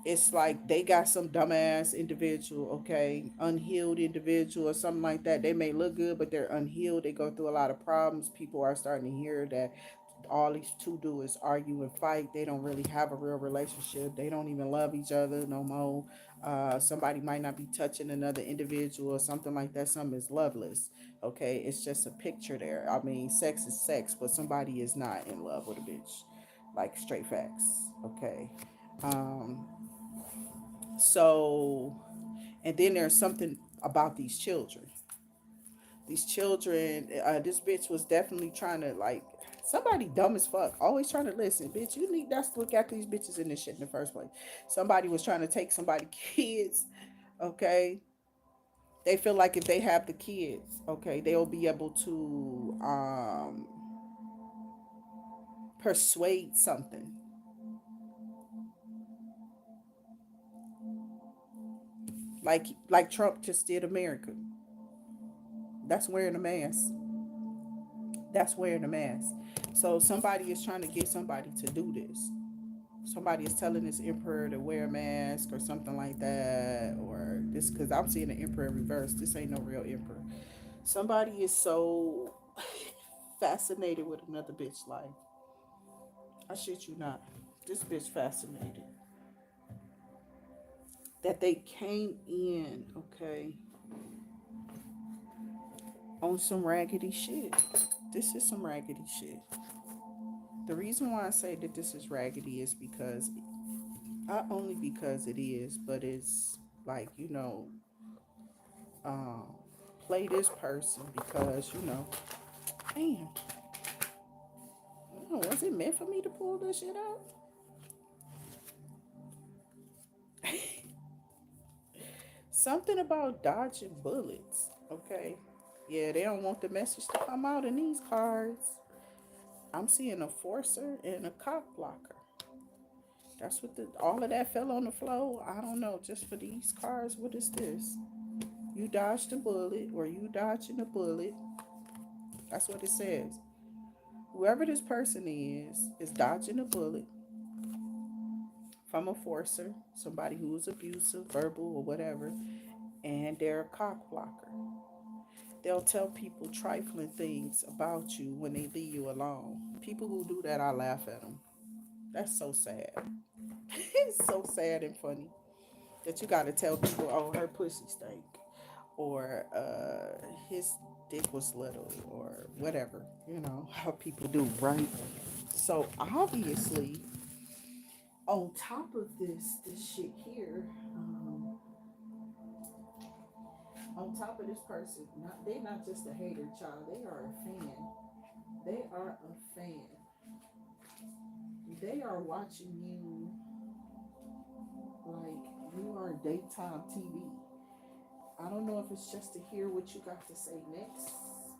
It's like they got some dumbass individual, okay, unhealed individual or something like that. They may look good, but they're unhealed. They go through a lot of problems. People are starting to hear that all these two do is argue and fight. They don't really have a real relationship. They don't even love each other no more. Somebody might not be touching another individual or something like that. Something is loveless. Okay, it's just a picture there. I mean, sex is sex, but somebody is not in love with a bitch. Like straight facts. Okay. Um, so, and then there's something about these children. These children, this bitch was definitely trying to like somebody dumb as fuck, always trying to listen. Bitch, you need that's to look after these bitches in this shit in the first place. Somebody was trying to take somebody kids, okay? They feel like if they have the kids, okay, they'll be able to persuade something. Like Trump just did America. That's wearing a mask. That's wearing a mask. So somebody is trying to get somebody to do this. Somebody is telling this emperor to wear a mask or something like that, or this because I'm seeing the emperor in reverse. This ain't no real emperor. Somebody is so fascinated with another bitch life. I shit you not. This bitch fascinated that they came in, okay, on some raggedy shit. This is some raggedy shit. The reason why I say that this is raggedy is because not only because it is, but it's like, um, play this person because, damn, was it meant for me to pull this shit out? Something about dodging bullets, okay? Yeah, they don't want the message to come out in these cards. I'm seeing a forcer and a cock blocker. That's what all of that fell on the floor. I don't know. Just for these cards, what is this? You dodged a bullet, or you dodging a bullet. That's what it says. Whoever this person is dodging a bullet from a forcer, somebody who is abusive, verbal, or whatever, and they're a cock blocker. They'll tell people trifling things about you when they leave you alone. People who do that, I laugh at them. That's so sad. It's so sad and funny that you got to tell people, oh, her pussy stank, or his dick was little, or whatever. You know how people do, right? So obviously, on top of this shit here, on top of this person, they're not just a hater, child. They are a fan. They are a fan. They are watching you like you are daytime TV. I don't know if it's just to hear what you got to say next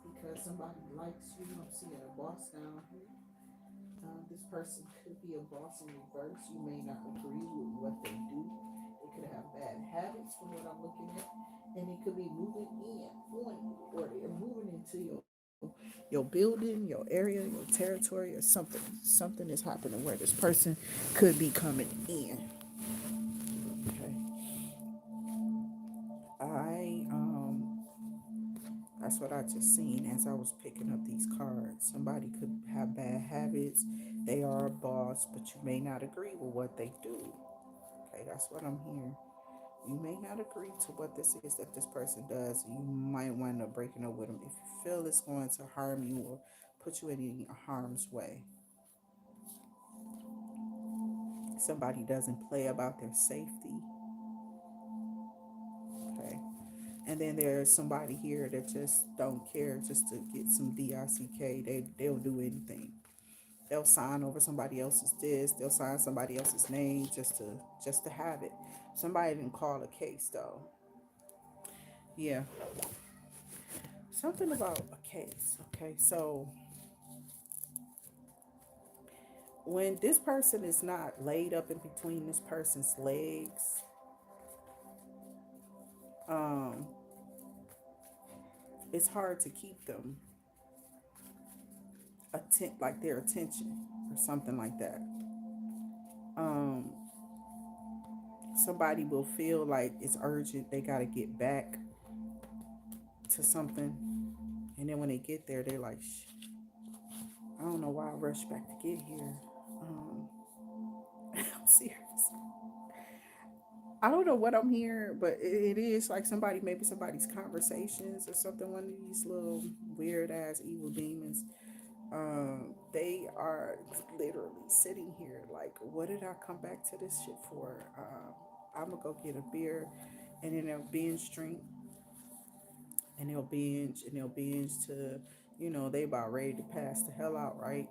because somebody likes you. I'm seeing a boss down here. This person could be a boss in reverse. You may not agree with what they do. They could have bad habits from what I'm looking at. And it could be moving in on you, or they're moving into your building, your area, your territory, or something. Something is happening where this person could be coming in. Okay. I That's what I just seen as I was picking up these cards. Somebody could have bad habits. They are a boss, but you may not agree with what they do. Okay, that's what I'm hearing. You may not agree to what this is that this person does. You might wind up breaking up with them if you feel it's going to harm you or put you in any harm's way. Somebody doesn't play about their safety. Okay. And then there's somebody here that just don't care just to get some DICK. They'll do anything. They'll sign over somebody else's this. They'll sign somebody else's name just to have it. Somebody didn't call a case though. Yeah, something about a case. Okay, so when this person is not laid up in between this person's legs, um, it's hard to keep them like their attention or something like that. Um, Somebody will feel like it's urgent. They got to get back to something. And then when they get there, they're like, I don't know why I rushed back to get here. Um, I'm serious. I don't know what I'm hearing, but it is like somebody, maybe somebody's conversations or something. One of these little weird ass evil demons. They are literally sitting here like, what did I come back to this shit for? I'm gonna go get a beer, and then they'll binge drink, and they'll binge to, they about ready to pass the hell out, right?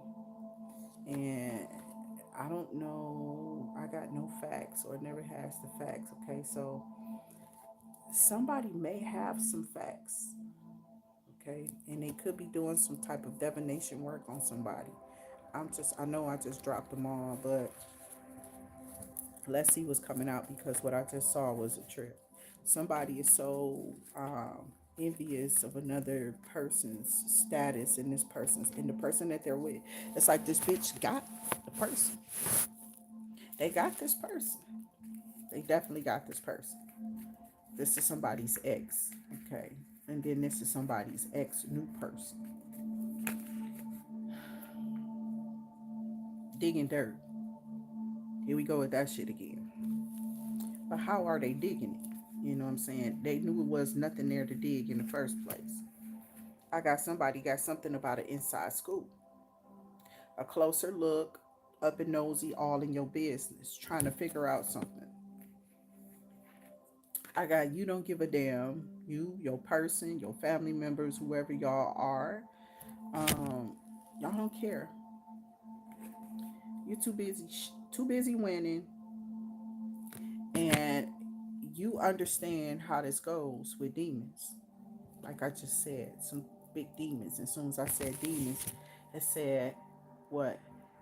And I don't know. I got no facts or never has the facts. Okay, so somebody may have some facts, okay, and they could be doing some type of divination work on somebody. I know I just dropped them all, but let's see what's coming out, because what I just saw was a trip. Somebody is so envious of another person's status and this person's and the person that they're with. It's like this bitch got the person. They got this person. They definitely got this person. This is somebody's ex, okay? And then this is somebody's ex new person. Digging dirt. Here we go with that shit again. But how are they digging it? You know what I'm saying? They knew it was nothing there to dig in the first place. I got somebody got something about an inside scoop. A closer look, up and nosy, all in your business, trying to figure out something. I got you don't give a damn. You, your person, your family members, whoever y'all are, um, y'all don't care. You're too busy winning, and you understand how this goes with demons. Like I just said, some big demons. As soon as I said demons, it said what?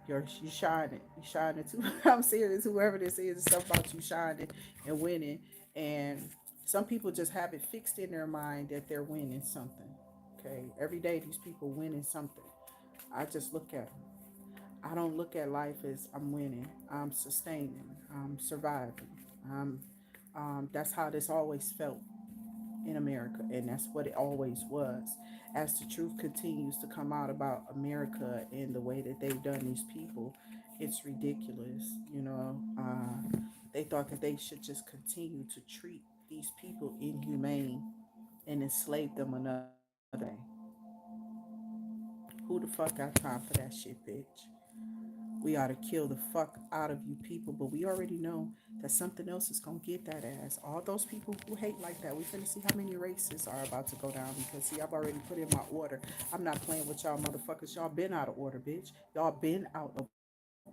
You shining. You shining too. I'm serious. Whoever this is, it's something about you shining and winning. And some people just have it fixed in their mind that they're winning something. Okay. Every day these people winning something. I just look at them. I don't look at life as I'm winning. I'm sustaining. I'm surviving. That's how this always felt in America, and that's what it always was. As the truth continues to come out about America and the way that they've done these people, it's ridiculous. They thought that they should just continue to treat these people inhumane and enslave them another day. Who the fuck got time for that shit, bitch? We ought to kill the fuck out of you people, but we already know that something else is gonna get that ass. All those people who hate like that, we finna see how many races are about to go down, because see, I've already put in my order. I'm not playing with y'all motherfuckers. Y'all been out of order, bitch. Y'all been out of order.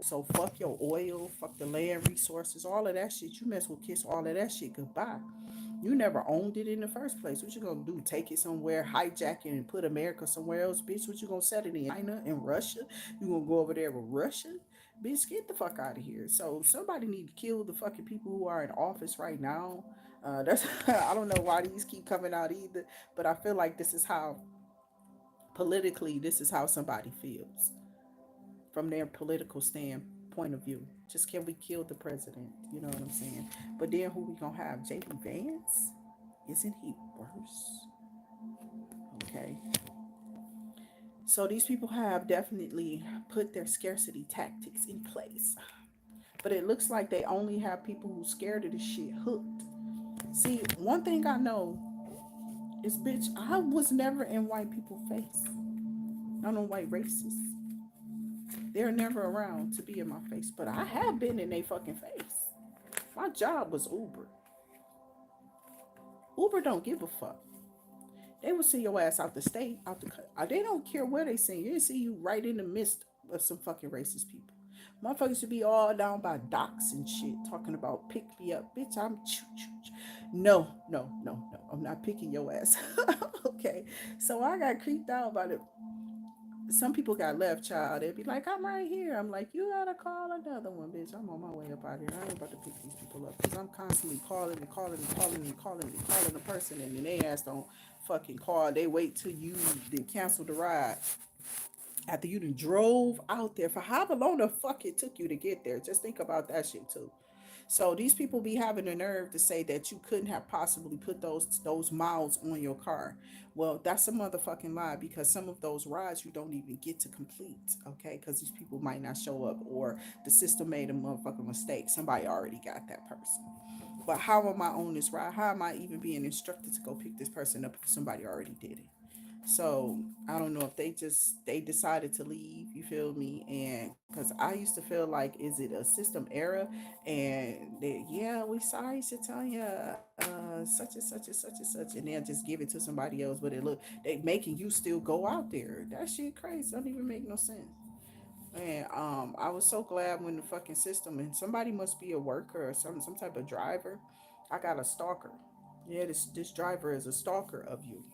So fuck your oil, fuck the land resources, all of that shit. You mess with kiss all of that shit goodbye. You never owned it in the first place. What you gonna do? Take it somewhere, hijack it, and put America somewhere else, bitch? What you gonna set it in China and Russia? You gonna go over there with Russia? Bitch, get the fuck out of here. So somebody need to kill the fucking people who are in office right now. That's I don't know why these keep coming out either, but I feel like this is how politically this is how somebody feels from their political standpoint of view. Just can we kill the president? You know what I'm saying? But then who we gonna have? JD Vance? Isn't he worse? Okay. So these people have definitely put their scarcity tactics in place. But it looks like they only have people who scared of this shit hooked. See, one thing I know is, bitch, I was never in white people's face. Not on white races. They're never around to be in my face. But I have been in their fucking face. My job was Uber. Uber don't give a fuck. They will send your ass out the state, out the country. They don't care where they send you. They see you right in the midst of some fucking racist people. Motherfuckers should be all down by docks and shit, talking about pick me up, bitch. I'm choo choo. No, no, no, no. I'm not picking your ass. Okay. So I got creeped out by it. Some people got left, child. They'd be like, I'm right here. I'm like, you gotta call another one, bitch. I'm on my way up out here. I ain't about to pick these people up, because I'm constantly calling and calling and calling and calling and calling the person, and then they ass don't fucking call. They wait till you then cancel the ride after you done drove out there for however long the fuck it took you to get there. Just think about that shit too. So these people be having the nerve to say that you couldn't have possibly put those miles on your car. Well, that's a motherfucking lie, because some of those rides you don't even get to complete, okay? Because these people might not show up, or the system made a motherfucking mistake. Somebody already got that person. But how am I on this ride? How am I even being instructed to go pick this person up if somebody already did it? So I don't know if they decided to leave. You feel me? And because I used to feel like, is it a system error? And they, yeah, we sorry to tell you, such and such and such and such, and they'll just give it to somebody else. But it look, they making you still go out there. That shit crazy. Don't even make no sense. And I was so glad when the fucking system, and somebody must be a worker or some type of driver. I got a stalker. Yeah, this driver is a stalker of you.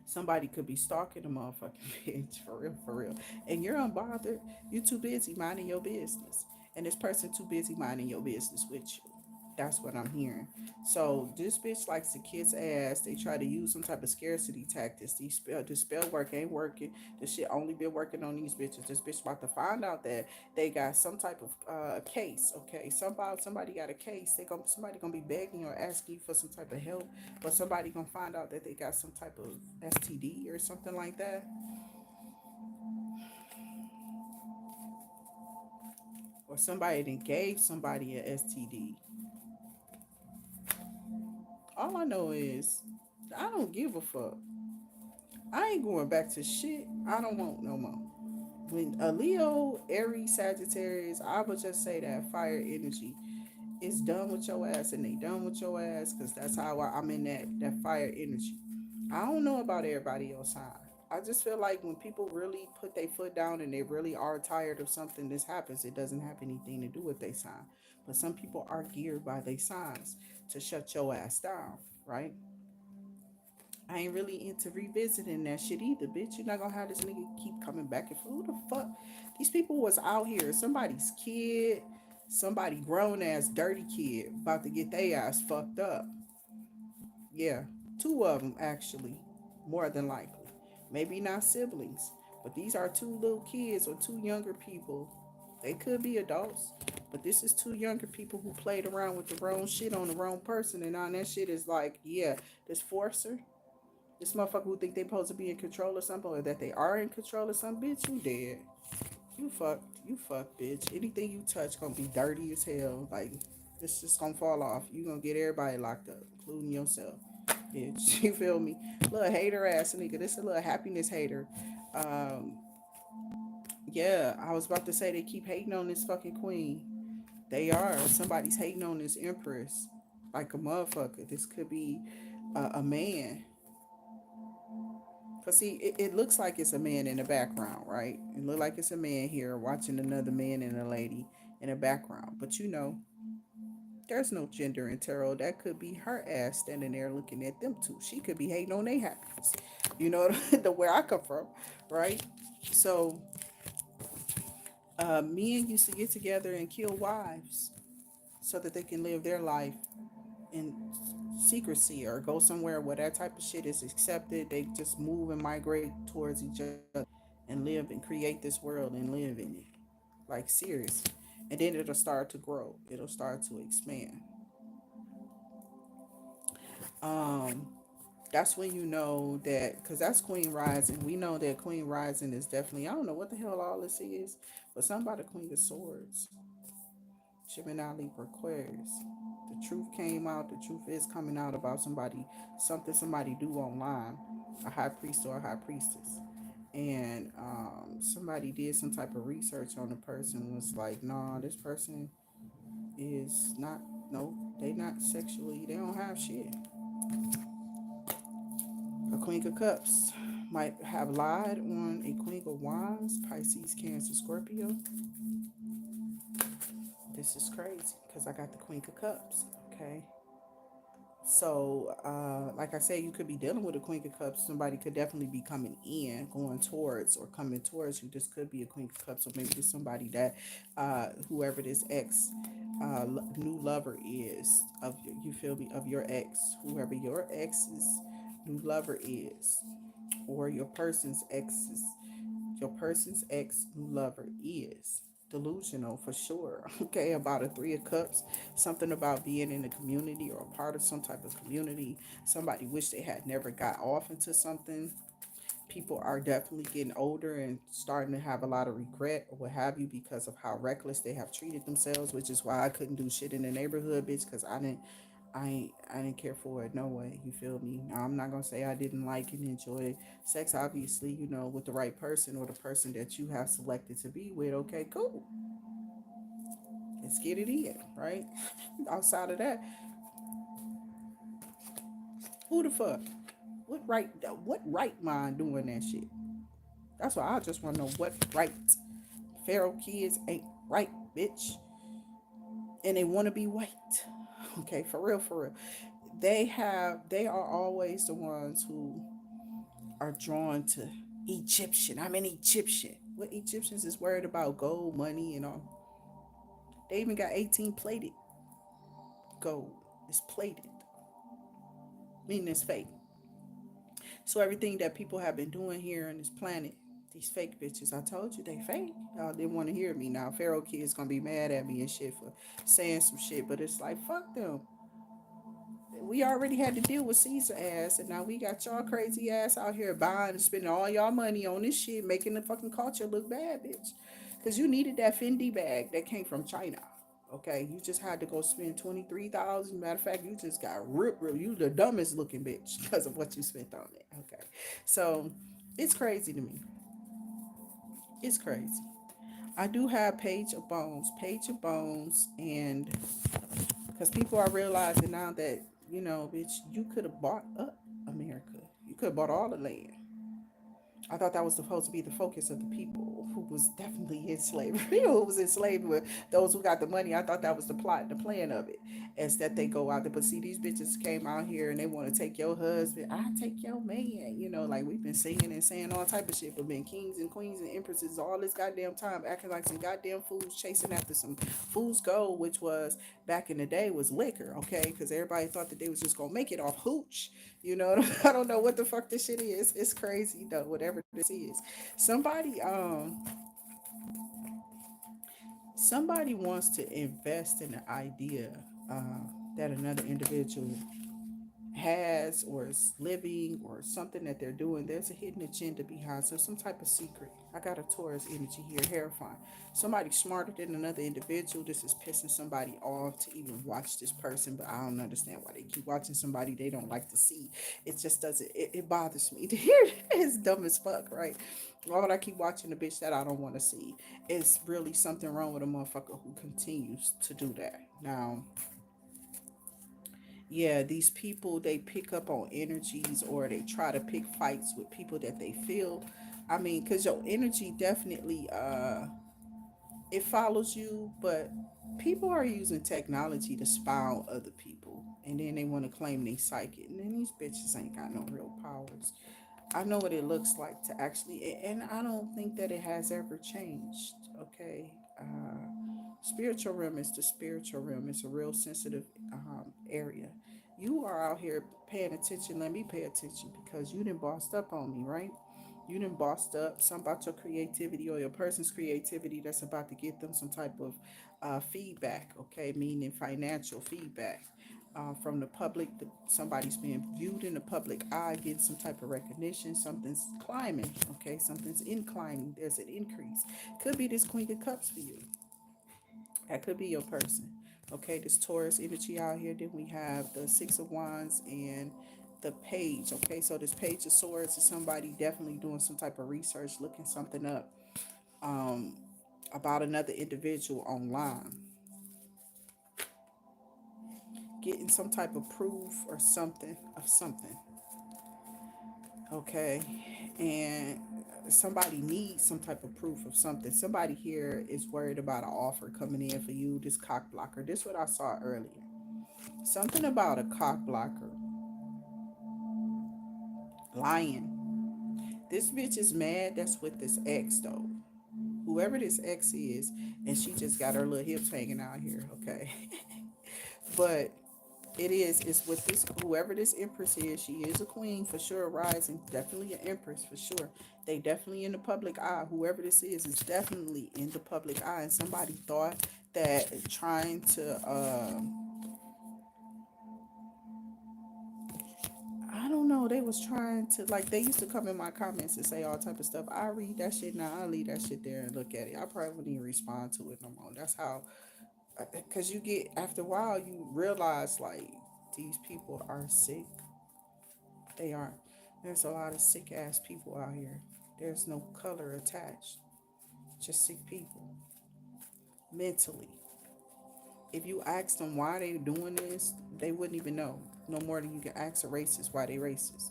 Somebody could be stalking a motherfucking bitch, for real, for real. And you're unbothered. You're too busy minding your business. And this person too busy minding your business with you. That's what I'm hearing. So this bitch likes to kiss ass. They try to use some type of scarcity tactics. This spell work ain't working. This shit only been working on these bitches. This bitch about to find out that they got some type of case. Okay, somebody got a case. Somebody gonna be begging or asking you for some type of help, but somebody gonna find out that they got some type of STD or something like that, or somebody that gave somebody a STD. All I know is I don't give a fuck. I ain't going back to shit I don't want no more. When a Leo, Aries, Sagittarius, I would just say that fire energy is done with your ass, and they done with your ass, because that's how I'm in that fire energy. I don't know about everybody else sign. I just feel like when people really put their foot down and they really are tired of something, this happens. It doesn't have anything to do with their sign. But some people are geared by their signs to shut your ass down, right? I ain't really into revisiting that shit either, bitch. You're not gonna have this nigga keep coming back and forth. Who the fuck? These people was out here, somebody's kid, somebody grown ass dirty kid about to get their ass fucked up. Yeah, two of them actually, more than likely. Maybe not siblings, but these are two little kids or two younger people. They could be adults, but this is two younger people who played around with the wrong shit on the wrong person, and now that shit is like, yeah, this forcer, this motherfucker who think they supposed to be in control of something, or that they are in control of something, bitch, you dead. You fucked. You fucked, bitch. Anything you touch gonna be dirty as hell. Like, it's just gonna fall off. You gonna get everybody locked up, including yourself, bitch. You feel me? Little hater ass nigga. This a little happiness hater. Um, yeah, I was about to say they keep hating on this fucking queen. They are. Somebody's hating on this empress like a motherfucker. This could be a man. Cause see, it looks like it's a man in the background, right? It look like it's a man here watching another man and a lady in the background. But you know, there's no gender in tarot. That could be her ass standing there looking at them too. She could be hating on their happiness. You know, the where I come from, right? So, men used to get together and kill wives so that they can live their life in secrecy, or go somewhere where that type of shit is accepted. They just move and migrate towards each other and live and create this world and live in it. Like, serious. And then it'll start to grow. It'll start to expand. Um, that's when you know that, because that's Queen Rising. We know that Queen Rising is definitely, I don't know what the hell all this is, but something about the Queen of Swords. Gemini Libra Aquarius. The truth came out. The truth is coming out about somebody, something somebody do online, a high priest or a high priestess, and somebody did some type of research on the person. Was like, nah, this person is not. No, they not sexually. They don't have shit. A Queen of Cups might have lied on a Queen of Wands, Pisces, Cancer, Scorpio. This is crazy because I got the Queen of Cups. Okay. So, like I said, you could be dealing with a Queen of Cups. Somebody could definitely be coming in, going towards, or coming towards you. This could be a Queen of Cups, or maybe it's somebody that, whoever this ex, new lover is of you feel me, of your ex, whoever your ex's new lover is, or your person's ex new lover is. delusional for sure. Okay, about a three of cups, something about being in a community or a part of some type of community. Somebody wish they had never got off into something. People are definitely getting older and starting to have a lot of regret or what have you because of how reckless they have treated themselves, which is why I couldn't do shit in the neighborhood, bitch, because I didn't care for it no way. You feel me? Now, I'm not gonna say I didn't like and enjoy sex. Obviously, with the right person or the person that you have selected to be with. Okay, cool. Let's get it in, right? Outside of that, who the fuck? What right? What right mind doing that shit? That's why I just want to know what right. Pharaoh kids ain't right, bitch, and they want to be white. Okay, for real, for real. They are always the ones who are drawn to Egyptian. I'm an Egyptian. What Egyptians is worried about gold, money, and all. They even got 18 plated gold. It's plated, meaning it's fake. So everything that people have been doing here on this planet, these fake bitches, I told you they fake. Y'all didn't want to hear me. Now Pharaoh kids gonna be mad at me and shit for saying some shit, but it's like fuck them. We already had to deal with Caesar ass, and now we got y'all crazy ass out here buying and spending all y'all money on this shit, making the fucking culture look bad, bitch. Because you needed that Fendi bag that came from China. Okay, you just had to go spend 23,000. Matter of fact, you just got ripped. You the dumbest looking bitch because of what you spent on it. Okay, so it's crazy to me. It's crazy. I do have Page of Bones, and because people are realizing now that, bitch, you could have bought up America. You could have bought all the land. I thought that was supposed to be the focus of the people who was definitely in slavery, who was enslaved with those who got the money. I thought that was the plot, the plan of it, is that they go out there. But see, these bitches came out here and they want to take your husband. I take your man. Like we've been singing and saying all type of shit, but been kings and queens and empresses all this goddamn time acting like some goddamn fools chasing after some fool's gold, which was back in the day was liquor, okay? Because everybody thought that they was just gonna make it off hooch. I don't know what the fuck this shit is. It's crazy though, whatever this is. Somebody somebody wants to invest in the idea that another individual has or is living or something that they're doing. There's a hidden agenda behind, so some type of secret. I got a Taurus energy here, terrifying. Somebody smarter than another individual. This is pissing somebody off to even watch this person, but I don't understand why they keep watching somebody they don't like to see. It just doesn't, it bothers me to hear it. It's dumb as fuck, right? Why would I keep watching a bitch that I don't want to see? It's really something wrong with a motherfucker who continues to do that. Now, yeah, these people, they pick up on energies or they try to pick fights with people that they feel. I mean, because your energy definitely it follows you, but people are using technology to spy on other people, and then they want to claim they psychic, and then these bitches ain't got no real powers. I know what it looks like to actually, and I don't think that it has ever changed. Okay, spiritual realm is the spiritual realm. It's a real sensitive area. You are out here paying attention. Let me pay attention because you didn't bossed up on me, right? You didn't bossed up some about your creativity or your person's creativity that's about to get them some type of feedback, okay, meaning financial feedback from the public. Somebody's being viewed in the public eye, getting some type of recognition. Something's climbing, okay, something's inclining. There's an increase. Could be this Queen of Cups for you. That could be your person. Okay, this Taurus energy out here. Then we have the Six of Wands and the Page. Okay, so this Page of Swords is somebody definitely doing some type of research, looking something up um, about another individual online, getting some type of proof or something of something. Okay, and somebody needs some type of proof of something. Somebody here is worried about an offer coming in for you. This cock blocker. This is what I saw earlier. Something about a cock blocker. Lying. This bitch is mad that's with this ex though. Whoever this ex is, and she just got her little hips hanging out here, okay? But It is. It's with this whoever this empress is. She is a queen for sure. Rising, definitely an empress for sure. They definitely in the public eye. Whoever this is definitely in the public eye. And somebody thought that trying to I don't know. They was trying to like they used to come in my comments and say all type of stuff. I read that shit now. I leave that shit there and look at it. I probably wouldn't even respond to it no more. That's how, because you get after a while you realize like these people are sick. They are. There's a lot of sick ass people out here. There's no color attached. Just sick people mentally. If you ask them why they doing this, they wouldn't even know. No more than you can ask a racist why they racist.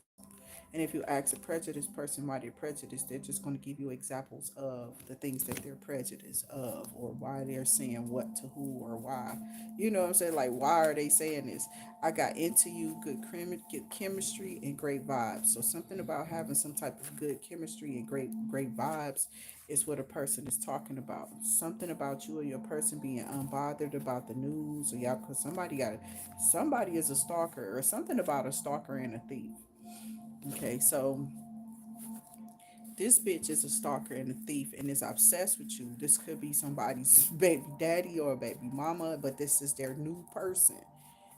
And if you ask a prejudiced person why they're prejudiced, they're just going to give you examples of the things that they're prejudiced of or why they're saying what to who or why. You know what I'm saying? Like, why are they saying this? I got into you, good chemistry and great vibes. So something about having some type of good chemistry and great vibes is what a person is talking about. Something about you or your person being unbothered about the news or y'all, because somebody is a stalker or something about a stalker and a thief. Okay, so this bitch is a stalker and a thief and is obsessed with you. This could be somebody's baby daddy or baby mama, but this is their new person.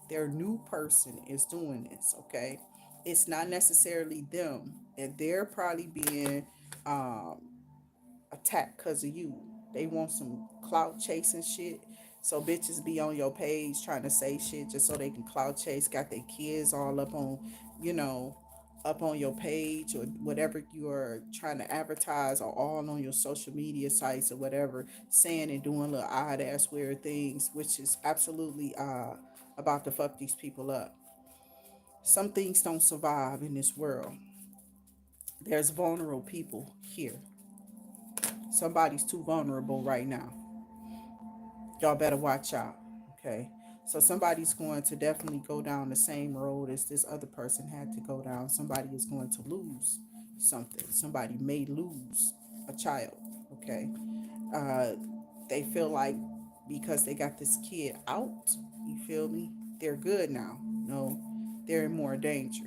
Their new person is doing this, okay? It's not necessarily them. And they're probably being um attacked because of you. They want some clout chasing shit. So bitches be on your page trying to say shit just so they can clout chase. Got their kids all up on, you know, up on your page or whatever you're trying to advertise or all on your social media sites or whatever, saying and doing little odd ass weird things, which is absolutely about to fuck these people up. Some things don't survive in this world. There's vulnerable people here. Somebody's too vulnerable right now. Y'all better watch out. Okay. So somebody's going to definitely go down the same road as this other person had to go down. Somebody is going to lose something. Somebody may lose a child. Okay. Uh, they feel like because they got this kid out, you feel me? They're good now. No, they're in more danger.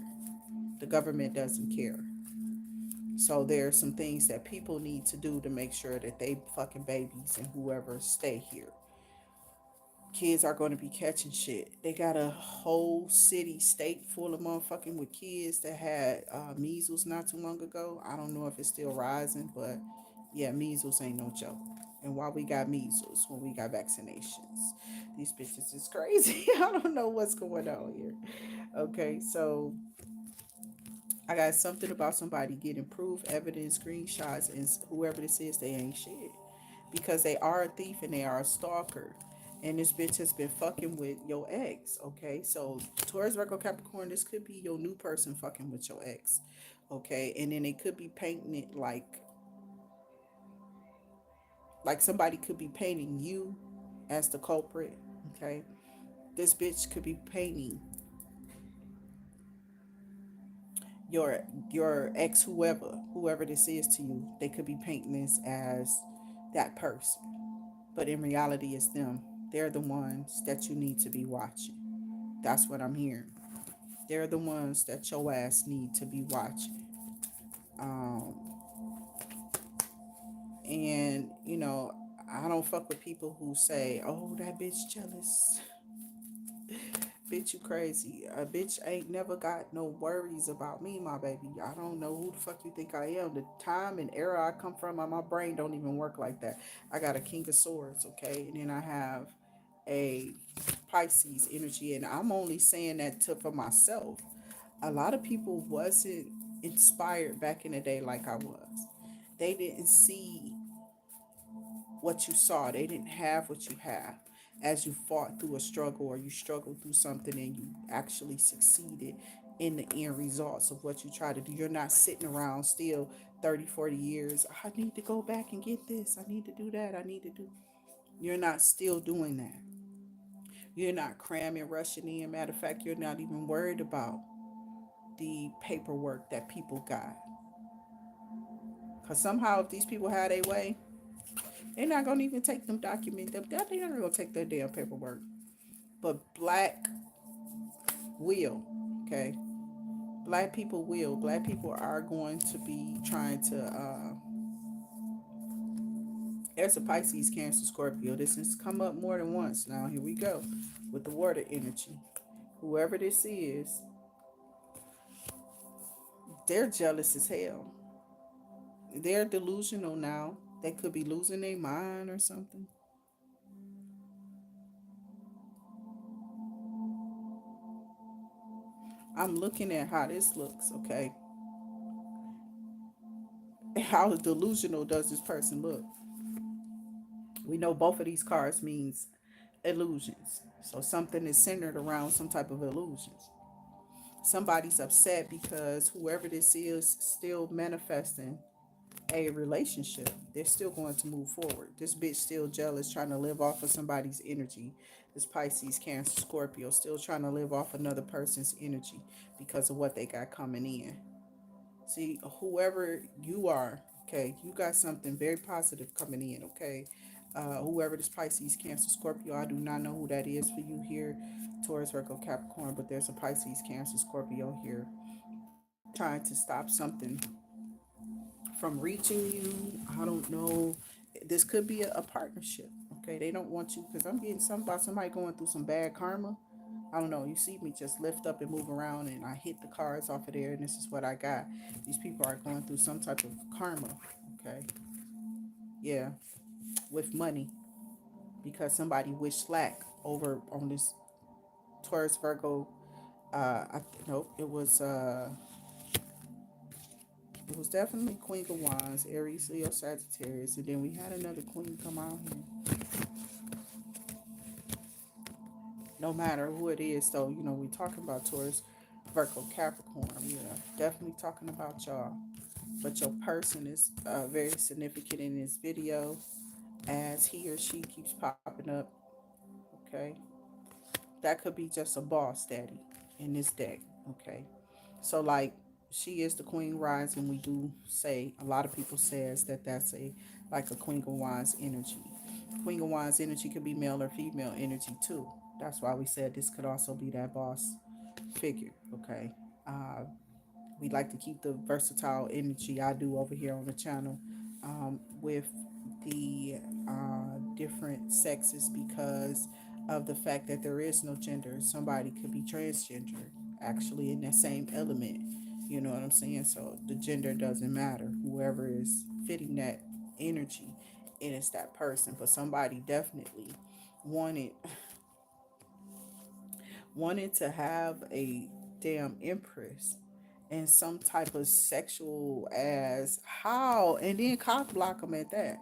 The government doesn't care. So there are some things that people need to do to make sure that they fucking babies and whoever stay here. Kids are going to be catching shit. They got a whole city, state full of motherfucking with kids that had measles not too long ago. I don't know if it's still rising, but yeah, measles ain't no joke. And why we got measles when we got vaccinations? These bitches is crazy. I don't know what's going on here. Okay, so I got something about somebody getting proof, evidence, screenshots, and whoever this is, they ain't shit. Because they are a thief and they are a stalker. And this bitch has been fucking with your ex, okay? So, Taurus, Virgo, Capricorn, this could be your new person fucking with your ex, okay? And then they could be painting it like somebody could be painting you as the culprit, okay? This bitch could be painting your your ex whoever this is to you. They could be painting this as that person, but in reality it's them. They're the ones that you need to be watching. That's what I'm hearing. They're the ones that your ass need to be watching. um and I don't fuck with people who say, oh, that bitch jealous. Bitch, you crazy. A bitch ain't never got no worries about me, my baby. I don't know who the fuck you think I am. The time and era I come from, my brain don't even work like that. I got a King of Swords, okay? And then I have a Pisces energy, and I'm only saying that for myself. A lot of people wasn't inspired back in the day like I was. They didn't see what you saw. They didn't have what you have. As you fought through a struggle or you struggled through something and you actually succeeded in the end results of what you try to do. You're not sitting around still 30, 40 years. I need to go back and get this. I need to do that. I need to do. You're not still doing that. You're not cramming, rushing in. Matter of fact, you're not even worried about the paperwork that people got. Because somehow, if these people had a way, they're not going to even take them documents. They're not going to take their damn paperwork. But black will. Okay, black people are going to be trying to there's a Pisces, Cancer, Scorpio. This has come up more than once. Now here we go with the water energy. Whoever this is, they're jealous as hell. They're delusional now. They could be losing their mind or something. I'm looking at how this looks, okay? How delusional does this person look? We know both of these cards means illusions. So something is centered around some type of illusions. Somebody's upset because whoever this is still manifesting a relationship. They're still going to move forward. This bitch still jealous, trying to live off of somebody's energy. This Pisces, Cancer, Scorpio still trying to live off another person's energy because of what they got coming in. See, whoever you are, okay, you got something very positive coming in, okay? Whoever this Pisces, Cancer, Scorpio, I do not know who that is for you here, Taurus, Virgo, Capricorn, but there's a Pisces, Cancer, Scorpio here trying to stop something from reaching you. I don't know. This could be a partnership, okay? They don't want you because I'm getting something about somebody going through some bad karma. I don't know. You see me just lift up and move around, and I hit the cards off of there, and this is what I got. These people are going through some type of karma, okay? Yeah, with money because somebody wished slack over on this Taurus Virgo. Nope, it was definitely Queen of Wands, Aries, Leo, Sagittarius, and then we had another queen come out here. No matter who it is, though, we talking about Taurus, Virgo, Capricorn. We are definitely talking about y'all. But your person is very significant in this video as he or she keeps popping up. Okay, that could be just a boss daddy in this deck. Okay, so like she is the queen rising. We do say a lot of people says that that's a like a queen of wands energy. Queen of wands energy could be male or female energy too. That's why we said this could also be that boss figure. Okay, uh, we like to keep the versatile energy I do over here on the channel with the different sexes because of the fact that there is no gender. Somebody could be transgender actually in that same element. You know what I'm saying? So the gender doesn't matter. Whoever is fitting that energy, it is that person. But somebody definitely wanted wanted to have a damn empress and some type of sexual as how and then cock block them at that.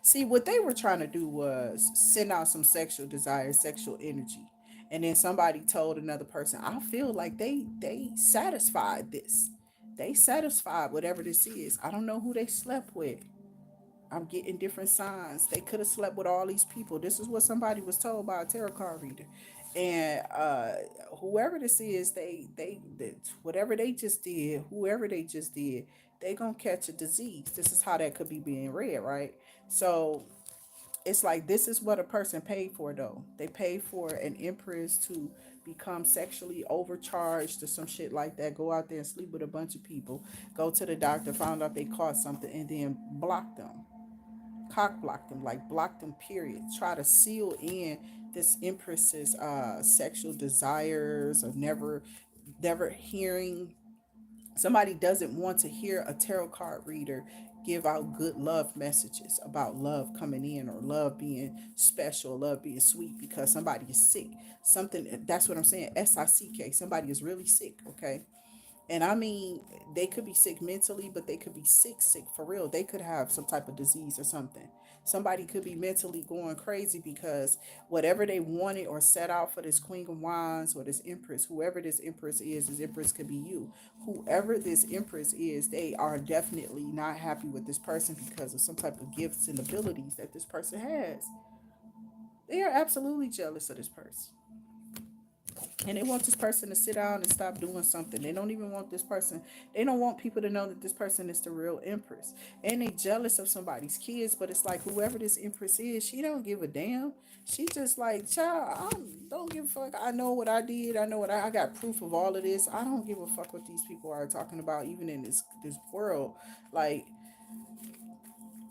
See, what they were trying to do was send out some sexual desire, sexual energy. And then somebody told another person, I feel like they satisfied this. They satisfied whatever this is. I don't know who they slept with. I'm getting different signs. They could have slept with all these people. This is what somebody was told by a tarot card reader. And whoever this is, whatever they just did, whoever they just did, they gonna catch a disease. This is how that could be being read, right? So it's like this is what a person paid for though. They paid for an empress to become sexually overcharged or some shit like that, go out there and sleep with a bunch of people, go to the doctor, found out they caught something, and then block them, cock block them, like block them, period. Try to seal in this empress's sexual desires of never hearing. Somebody doesn't want to hear a tarot card reader give out good love messages about love coming in or love being special, love being sweet because somebody is sick. Something that's what I'm saying. SICK. Somebody is really sick, okay? And I mean, they could be sick mentally, but they could be sick for real. They could have some type of disease or something. Somebody could be mentally going crazy because whatever they wanted or set out for this Queen of Wands or this Empress, whoever this Empress is, this Empress could be you. Whoever this Empress is, they are definitely not happy with this person because of some type of gifts and abilities that this person has. They are absolutely jealous of this person. And they want this person to sit down and stop doing something. They don't even want this person. They don't want people to know that this person is the real empress. And they jealous of somebody's kids, but it's like whoever this empress is, she don't give a damn. She just like, child, I don't give a fuck. I know what I did. I know what I got proof of all of this. I don't give a fuck what these people are talking about, even in this world. Like,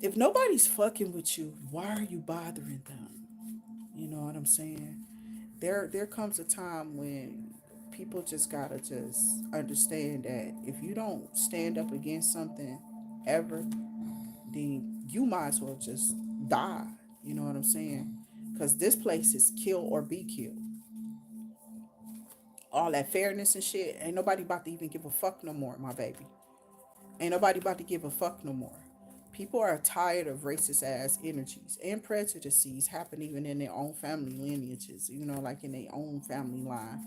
if nobody's fucking with you, why are you bothering them? You know what I'm saying? There comes a time when people just gotta just understand that if you don't stand up against something ever, then you might as well just die. You know what I'm saying? Because this place is kill or be killed. All that fairness and shit, ain't nobody about to even give a fuck no more, my baby. Ain't nobody about to give a fuck no more. People are tired of racist ass energies and prejudices happen even in their own family lineages, you know, like in their own family line.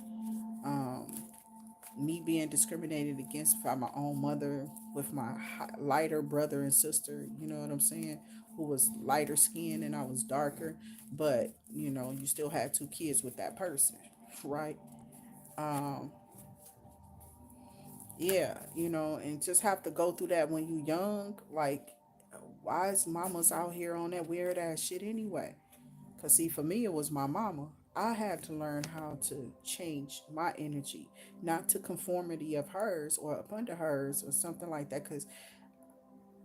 Me being discriminated against by my own mother with my lighter brother and sister, you know what I'm saying, who was lighter skinned and I was darker, but you know, you still had two kids with that person, right? Um, yeah, you know, and just have to go through that when you young, like why is mamas out here on that weird ass shit anyway? Because, see, for me, it was my mama. I had to learn how to change my energy, not to conformity of hers or up under hers or something like that. Because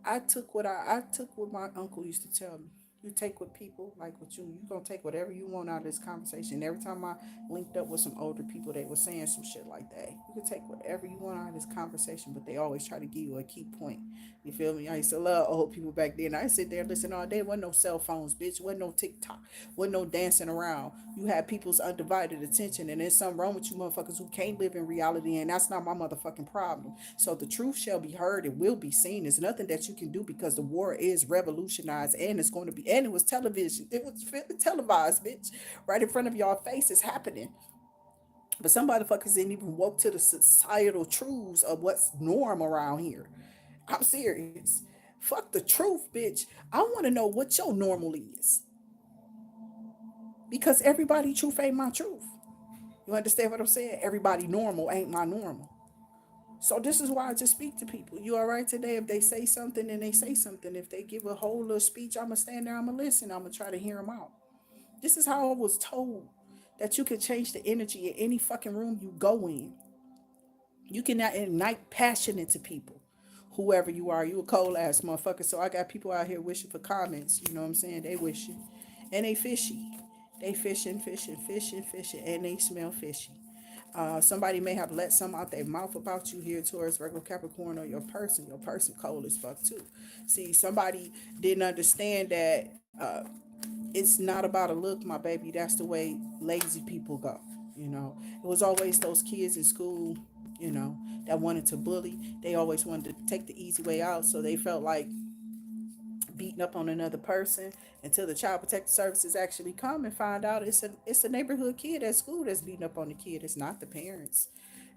I took what my uncle used to tell me. You take with people like with you. You gonna take whatever you want out of this conversation. Every time I linked up with some older people, they were saying some shit like that. You can take whatever you want out of this conversation, but they always try to give you a key point. You feel me? I used to love old people back then. I sit there and listen all day. Wasn't no cell phones, bitch. Wasn't no TikTok. Wasn't no dancing around. You had people's undivided attention, and there's something wrong with you motherfuckers who can't live in reality, and that's not my motherfucking problem. So the truth shall be heard. It will be seen. There's nothing that you can do because the war is revolutionized, and it's going to be. And it was television. It was televised, bitch, right in front of y'all faces happening. But some motherfuckers didn't even woke to the societal truths of what's norm around here. I'm serious. Fuck the truth, bitch. I want to know what your normal is because everybody truth ain't my truth. You understand what I'm saying? Everybody normal ain't my normal. So this is why I just speak to people. You all right today? If they say something, then they say something. If they give a whole little speech, I'ma stand there, I'ma listen, I'ma try to hear them out. This is how I was told that you can change the energy in any fucking room you go in. You can ignite passion into people. Whoever you are, you a cold ass motherfucker. So I got people out here wishing for comments. You know what I'm saying? They wishing. And they fishy. They fishing, fishing, fishing, fishing. And they smell fishy. Somebody may have let some out their mouth about you here towards regular Capricorn or your person. Your person cold as fuck too. See, somebody didn't understand that it's not about a look, my baby. That's the way lazy people go. You know, it was always those kids in school, you know, that wanted to bully. They always wanted to take the easy way out. So they felt like beating up on another person until the child protective services actually come and find out it's a neighborhood kid at school that's beating up on the kid. It's not the parents.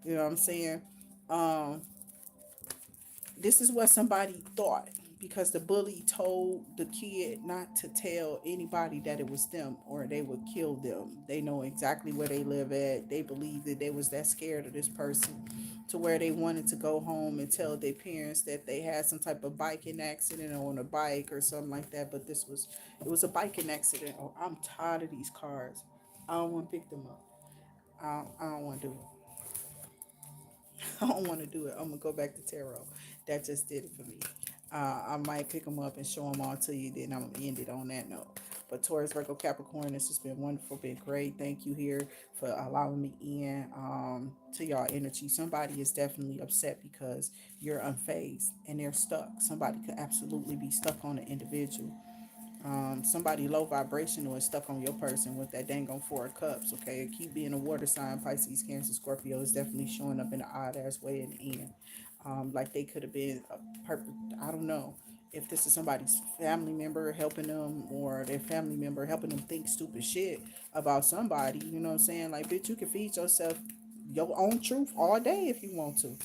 You know what I'm saying? Um, this is what somebody thought because the bully told the kid not to tell anybody that it was them or they would kill them. They know exactly where they live at. They believed that they was that scared of this person to where they wanted to go home and tell their parents that they had some type of biking accident on a bike or something like that. But it was a biking accident. Oh, I'm tired of these cards. I don't want to pick them up. I don't want to do it. I don't want to do it. I'm gonna go back to tarot. That just did it for me. I might pick them up and show them all to you. Then I'm gonna end it on that note. But Taurus, Virgo, Capricorn, this has been wonderful, been great. Thank you here for allowing me in to y'all energy. Somebody is definitely upset because you're unfazed and they're stuck. Somebody could absolutely be stuck on an individual. Somebody low vibrational is stuck on your person with that dang on four of cups. Okay, keep being a water sign. Pisces, Cancer, Scorpio is definitely showing up in an odd ass way in the end. Like they could have been a perfect. I don't know if this is somebody's family member helping them or their family member helping them think stupid shit about somebody. You know what I'm saying? Like, bitch, you can feed yourself your own truth all day if you want to.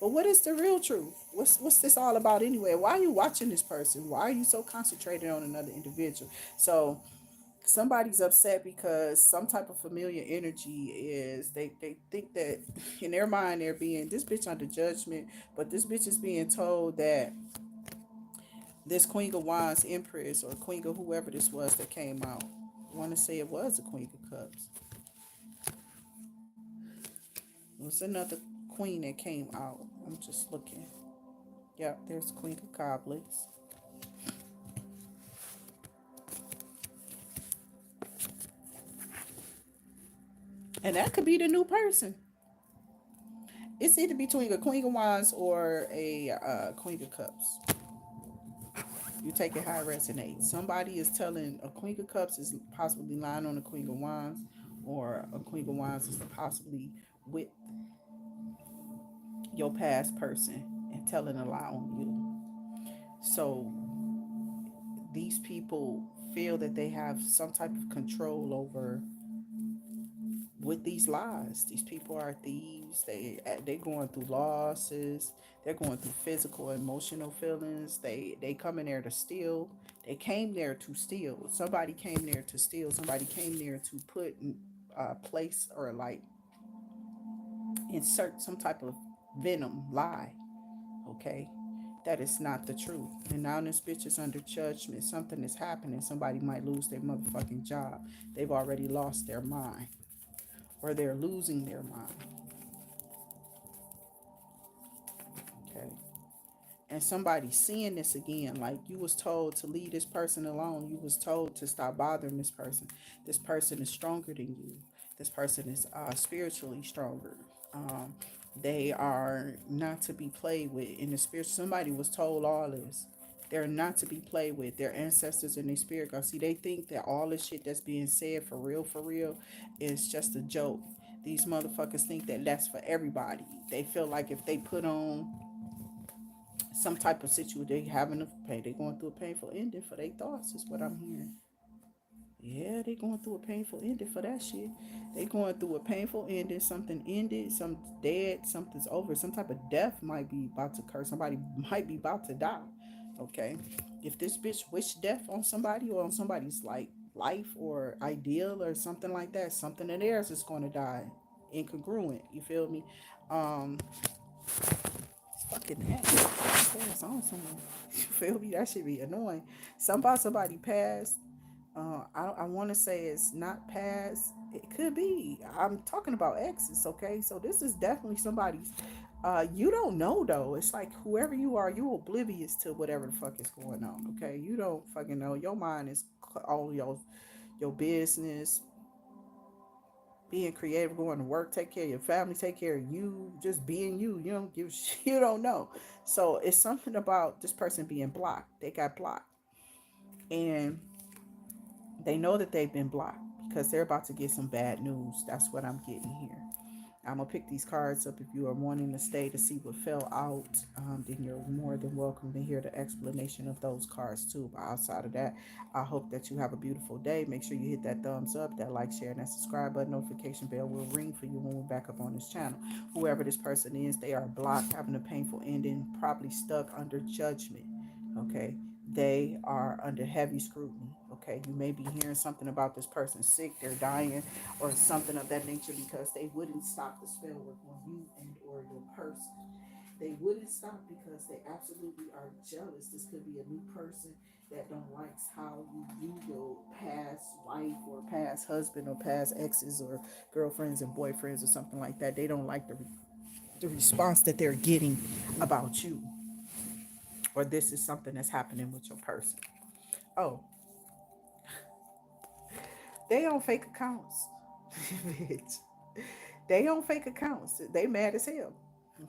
But what is the real truth? What's this all about anyway? Why are you watching this person? Why are you so concentrated on another individual? So Somebody's upset because some type of familiar energy is they think that in their mind they're being this bitch under judgment, but this bitch is being told that this Queen of Wands Empress or Queen of whoever this was that came out. I want to say it was a Queen of Cups. It was another queen that came out. I'm just looking. Yep, there's Queen of Goblets. And that could be the new person. It's either between a Queen of Wands or a Queen of Cups. You take it how it resonates. Somebody is telling a Queen of Cups is possibly lying on a Queen of Wands, or a Queen of Wands is possibly with your past person and telling a lie on you. So these people feel that they have some type of control over with these lies. These people are thieves. They going through losses. They're going through physical, emotional feelings. They come in there to steal. They came there to steal. Somebody came there to steal. Somebody came there to put place or like insert some type of venom lie. Okay, that is not the truth. And now this bitch is under judgment. Something is happening. Somebody might lose their motherfucking job. They've already lost their mind, or they're losing their mind. Okay. And somebody seeing this again, like you was told to leave this person alone. You was told to stop bothering this person. This person is stronger than you. This person is spiritually stronger. Um, they are not to be played with in the spirit. Somebody was told all this. They're not to be played with. Their ancestors and their spirit guides. See, they think that all this shit that's being said for real, is just a joke. These motherfuckers think that that's for everybody. They feel like if they put on some type of situation, they having a pain, they going through a painful ending for their thoughts, is what I'm hearing. Yeah, they going through a painful ending for that shit. They going through a painful ending. Something ended. Something's dead. Something's over. Some type of death might be about to occur. Somebody might be about to die. Okay, if this bitch wish death on somebody or on somebody's like life or ideal or something like that, something of theirs is going to die. Incongruent. You feel me? Um, it's fucking nasty. It's on someone. You feel me? That should be annoying. Somebody passed. I want to say it's not past. It could be. I'm talking about exes, okay? So this is definitely somebody's. You don't know though. It's like whoever you are, you oblivious to whatever the fuck is going on, okay? You don't fucking know. Your mind is all your business, being creative, going to work, take care of your family, take care of you, just being you. You don't give you don't know. So it's something about this person being blocked. They got blocked, and they know that they've been blocked because they're about to get some bad news. That's what I'm getting here. I'm gonna pick these cards up. If you are wanting to stay to see what fell out, then you're more than welcome to hear the explanation of those cards too. But outside of that, I hope that you have a beautiful day. Make sure you hit that thumbs up, that like, share, and that subscribe button. Notification bell will ring for you when we're back up on this channel. Whoever this person is, they are blocked, having a painful ending, probably stuck under judgment. Okay, they are under heavy scrutiny. Okay, you may be hearing something about this person sick, they're dying, or something of that nature, because they wouldn't stop the spell work on you and or your person. They wouldn't stop because they absolutely are jealous. This could be a new person that don't like how you view your past wife or past husband or past exes or girlfriends and boyfriends or something like that. They don't like the response that they're getting about you, or this is something that's happening with your person. Oh, they on fake accounts. Bitch. They on fake accounts. They mad as hell.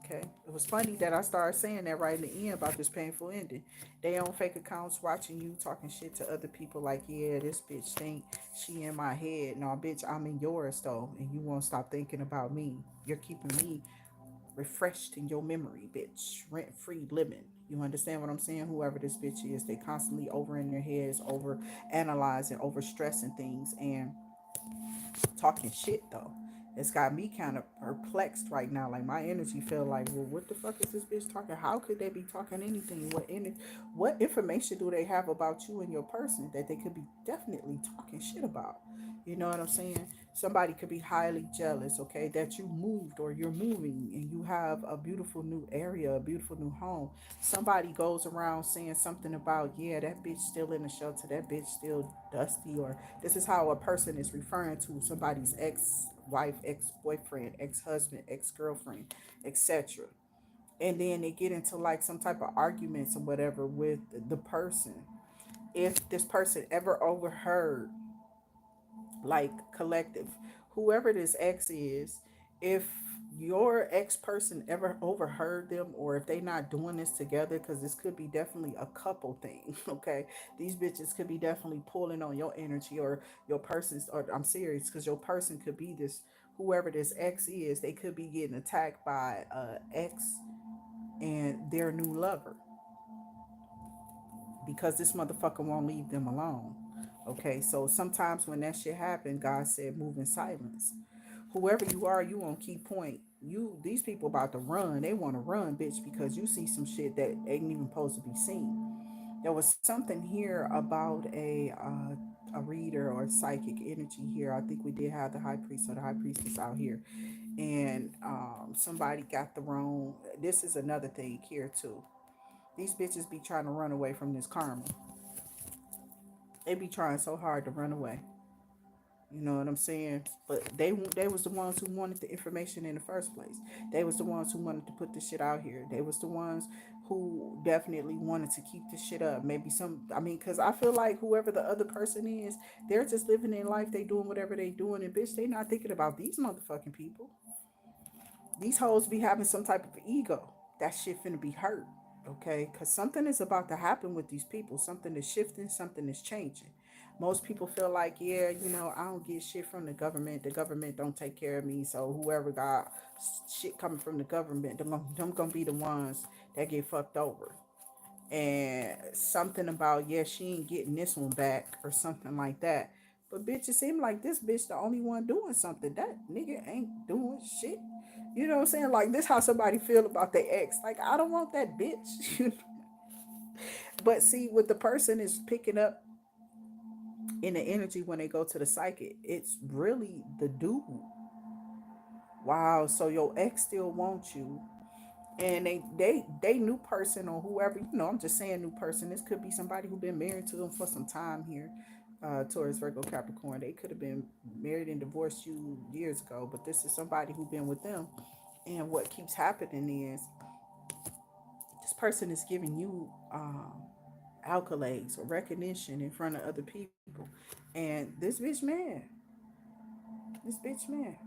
Okay. It was funny that I started saying that right in the end about this painful ending. They on fake accounts watching you talking shit to other people like, yeah, this bitch think she in my head. No, bitch, I'm in yours though. And you won't stop thinking about me. You're keeping me refreshed in your memory, bitch. Rent free living. You understand what I'm saying? Whoever this bitch is, they constantly over in their heads, over analyzing, over stressing things, and talking shit though. It's got me kind of perplexed right now. Like my energy feel like, well, what the fuck is this bitch talking? How could they be talking anything? What information do they have about you and your person that they could be definitely talking shit about? You know what I'm saying? Somebody could be highly jealous, okay, that you moved or you're moving and you have a beautiful new area, a beautiful new home. Somebody goes around saying something about, yeah, that bitch still in the shelter, that bitch still dusty, or this is how a person is referring to somebody's ex-wife, ex-boyfriend, ex-husband, ex-girlfriend, etc. And then they get into like some type of arguments or whatever with the person. If this person ever overheard, like collective, whoever this ex is, if your ex person ever overheard them, or if they not doing this together, because this could be definitely a couple thing. Okay, these bitches could be definitely pulling on your energy, or your person's, or I'm serious, because your person could be this, whoever this ex is, they could be getting attacked by ex and their new lover, because this motherfucker won't leave them alone. Okay, so sometimes when that shit happened, God said, move in silence. Whoever you are, you on key point. You, these people about to run. They want to run, bitch, because you see some shit that ain't even supposed to be seen. There was something here about a reader or psychic energy here. I think we did have the high priest or the high priestess out here, and somebody got the wrong. This is another thing here too. These bitches be trying to run away from this karma. They be trying so hard to run away. You know what I'm saying? But they was the ones who wanted the information in the first place. They was the ones who wanted to put this shit out here. They was the ones who definitely wanted to keep this shit up. Maybe some, I mean, because I feel like whoever the other person is, they're just living their life. They doing whatever they doing. And bitch, they not thinking about these motherfucking people. These hoes be having some type of ego. That shit finna be hurt. Okay? Because something is about to happen with these people. Something is shifting, something is changing. Most people feel like, yeah, you know, I don't get shit from the government. The government don't take care of me. So whoever got shit coming from the government, them gonna be the ones that get fucked over. And something about, yeah, she ain't getting this one back or something like that. But bitch, it seemed like this bitch the only one doing something. That nigga ain't doing shit. You know what I'm saying? Like this how somebody feel about their ex. Like I don't want that bitch. But see, what the person is picking up in the energy when they go to the psychic, it's really the dude. Wow, so your ex still wants you, and they new person or whoever, you know, I'm just saying new person, this could be somebody who been married to them for some time here. Taurus Virgo Capricorn, they could have been married and divorced you years ago, but this is somebody who been with them. And what keeps happening is this person is giving you accolades or recognition in front of other people, and this bitch mad. This bitch mad.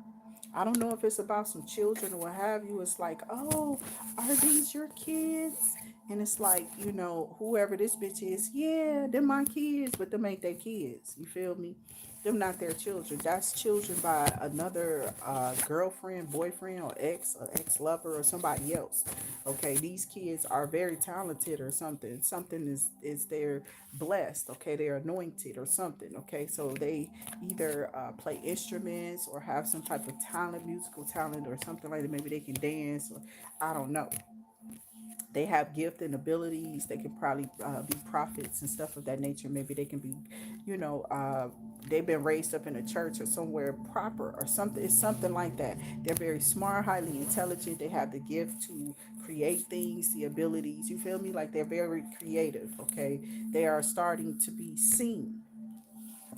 I don't know if it's about some children or what have you. It's like, oh, are these your kids? And it's like, you know, whoever this bitch is, yeah, they're my kids, but them ain't their kids. You feel me? Them not their children. That's children by another girlfriend, boyfriend, or ex lover, or somebody else. Okay, these kids are very talented or something. Something is they're blessed. Okay, they're anointed or something. Okay, so they either play instruments or have some type of talent, musical talent, or something like that. Maybe they can dance, or I don't know. They have gift and abilities. They can probably be prophets and stuff of that nature. Maybe they can be, you know, they've been raised up in a church or somewhere proper or something. It's something like that. They're very smart, highly intelligent. They have the gift to create things, the abilities. You feel me? Like they're very creative. Okay, they are starting to be seen.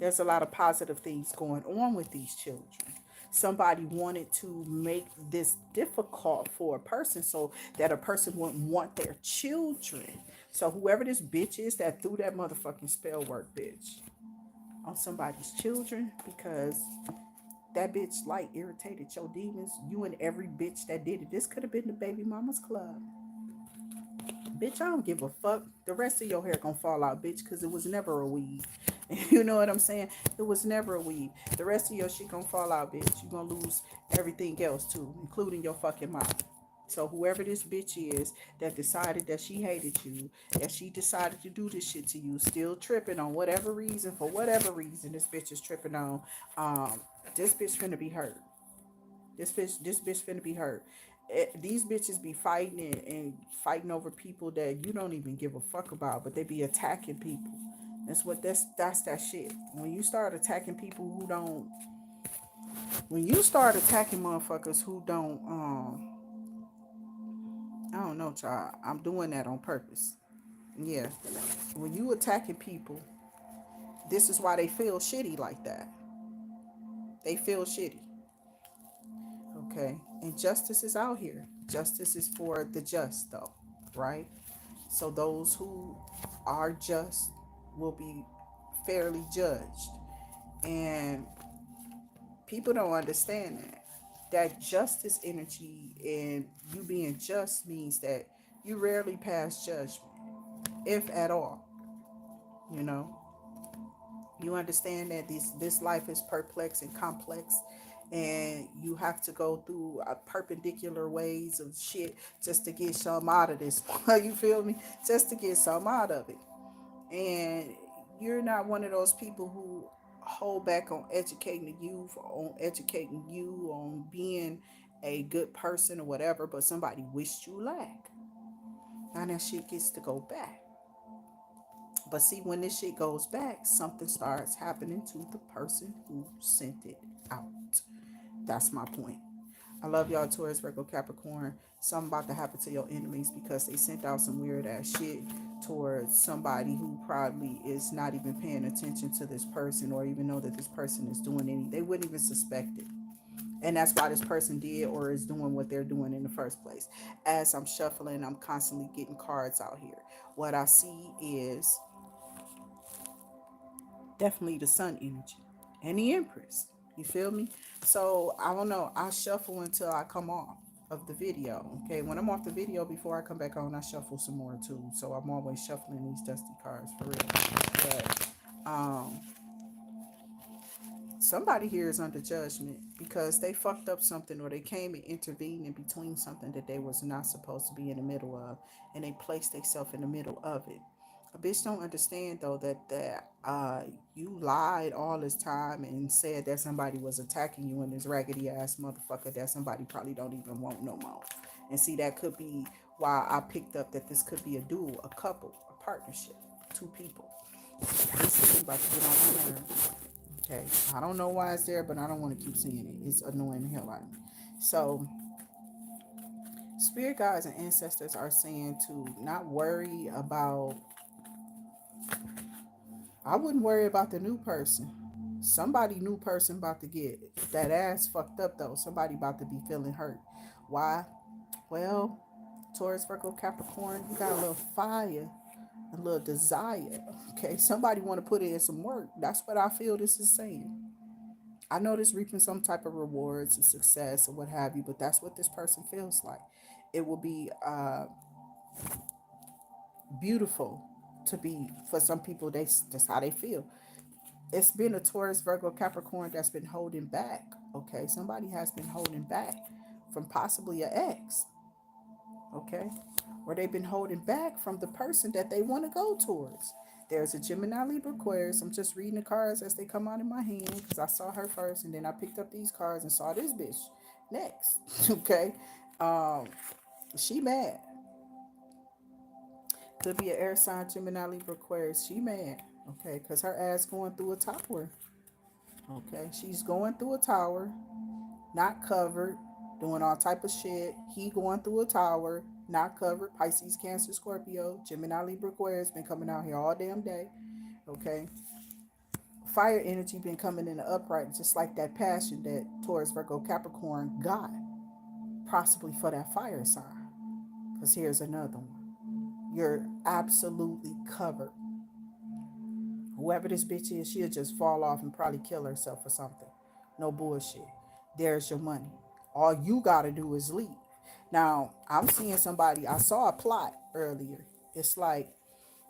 There's a lot of positive things going on with these children. Somebody wanted to make this difficult for a person so that a person wouldn't want their children. So whoever this bitch is that threw that motherfucking spell work, bitch, on somebody's children, because that bitch like irritated your demons. You and every bitch that did it. This could have been the baby mama's club. Bitch, I don't give a fuck. The rest of your hair gonna fall out, bitch, because it was never a weave. You know what I'm saying? It was never a weave. The rest of your shit gonna fall out, bitch. You gonna lose everything else too, including your fucking mouth. So whoever this bitch is that decided that she hated you, that she decided to do this shit to you, still tripping on whatever reason, for whatever reason this bitch is tripping on, this bitch finna be hurt. This bitch finna be hurt. These bitches be fighting and fighting over people that you don't even give a fuck about, but they be attacking people. That's that shit. When you start attacking people who don't, when you start attacking motherfuckers who don't, I don't know, child. I'm doing that on purpose. Yeah. When you attacking people, this is why they feel shitty like that. They feel shitty. Okay. And justice is out here. Justice is for the just, though, right? So those who are just will be fairly judged. And people don't understand that. That justice energy and you being just means that you rarely pass judgment, if at all. You know, you understand that this life is perplex and complex, and you have to go through perpendicular ways of shit just to get some out of this. You feel me? Just to get some out of it. And you're not one of those people who hold back on educating the youth, on educating you on being a good person or whatever, but somebody wished you lack. Now that shit gets to go back. But see, when this shit goes back, something starts happening to the person who sent it out. That's my point. I love y'all, Taurus, Virgo, Capricorn. Something about to happen to your enemies because they sent out some weird ass shit towards somebody who probably is not even paying attention to this person or even know that this person is doing any. They wouldn't even suspect it. And that's why this person did or is doing what they're doing in the first place. As I'm shuffling, I'm constantly getting cards out here. What I see is definitely the sun energy and the empress. You feel me? So I don't know. I shuffle until I come off of the video. Okay. When I'm off the video, before I come back on, I shuffle some more too. So I'm always shuffling these dusty cards for real. But somebody here is under judgment because they fucked up something or they came and intervened in between something that they was not supposed to be in the middle of, and they placed themselves in the middle of it. A bitch don't understand though that you lied all this time and said that somebody was attacking you in this raggedy ass motherfucker that somebody probably don't even want no more. And see, that could be why I picked up that this could be a duo, a couple, a partnership, two people. This is about to get on my nerves. Okay, I don't know why it's there, but I don't want to keep seeing it. It's annoying the hell out of me. So, spirit guides and ancestors are saying to not worry about. I wouldn't worry about the new person. Somebody new person about to get that ass fucked up though. Somebody about to be feeling hurt. Why? Well, Taurus, Virgo, Capricorn, you got a little fire, a little desire. Okay, somebody want to put in some work. That's what I feel this is saying. I know this reaping some type of rewards and success or what have you, but that's what this person feels like. It will be beautiful to be for some people. That's how they feel. It's been a Taurus, Virgo, Capricorn that's been holding back. Okay, somebody has been holding back from possibly an ex. Okay, or they've been holding back from the person that they want to go towards. There's a Gemini, Libra, Aquarius. I'm just reading the cards as they come out in my hand because I saw her first, and then I picked up these cards and saw this bitch next. Okay, um, she mad. Could be an air sign, Gemini, Libra, Aquarius. She mad. Okay, because her ass going through a tower. Okay, she's going through a tower, not covered, doing all type of shit. He going through a tower, not covered. Pisces, Cancer, Scorpio, Gemini, Libra, Aquarius been coming out here all damn day. Okay, fire energy been coming in the upright, just like that passion that Taurus, Virgo, Capricorn got, possibly for that fire sign. Because here's another one. You're absolutely covered. Whoever this bitch is, she'll just fall off and probably kill herself or something. No bullshit. There's your money. All you gotta do is leave. Now, I'm seeing somebody, I saw a plot earlier. It's like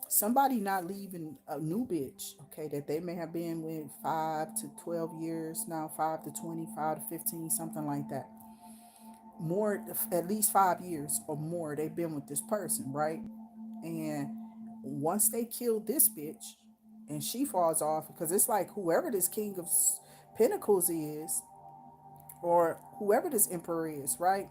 somebody not leaving a new bitch, okay, that they may have been with 5 to 12 years now, 5 to 20, 5 to 15, something like that. More, at least 5 years or more, they've been with this person, right? And once they kill this bitch and she falls off, because it's like whoever this King of Pentacles is, or whoever this emperor is, right?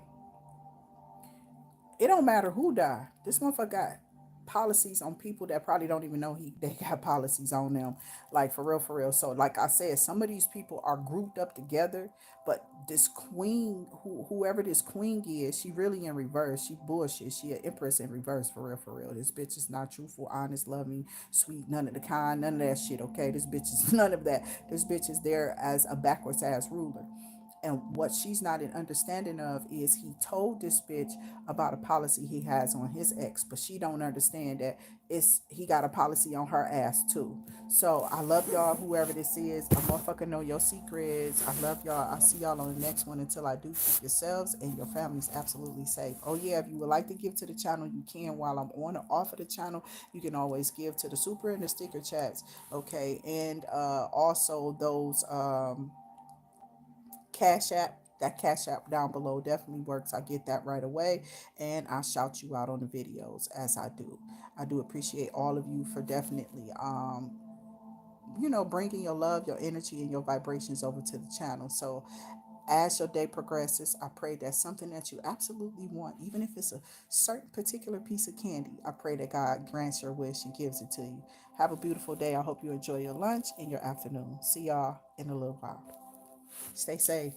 It don't matter who die. This motherfucker got policies on people that probably don't even know they got policies on them. Like for real, for real. So like I said, some of these people are grouped up together, but this queen, whoever this queen is, she really in reverse. She bullshit. She an empress in reverse, for real, for real. This bitch is not truthful, honest, loving, sweet, none of the kind, none of that shit, okay? This bitch is none of that. This bitch is there as a backwards ass ruler. And what she's not in understanding of is he told this bitch about a policy he has on his ex, but she don't understand that it's he got a policy on her ass too. So I love y'all, whoever this is. I motherfucking know your secrets. I love y'all. I'll see y'all on the next one. Until I do, keep yourselves and your families absolutely safe. Oh yeah, if you would like to give to the channel, you can while I'm on or off of the channel. You can always give to the super and the sticker chats. Okay. And also those Cash App. That Cash App down below definitely works. I get that right away, and I shout you out on the videos as I do. I do appreciate all of you for definitely, bringing your love, your energy, and your vibrations over to the channel. So as your day progresses, I pray that something that you absolutely want, even if it's a certain particular piece of candy, I pray that God grants your wish and gives it to you. Have a beautiful day. I hope you enjoy your lunch and your afternoon. See y'all in a little while. Stay safe.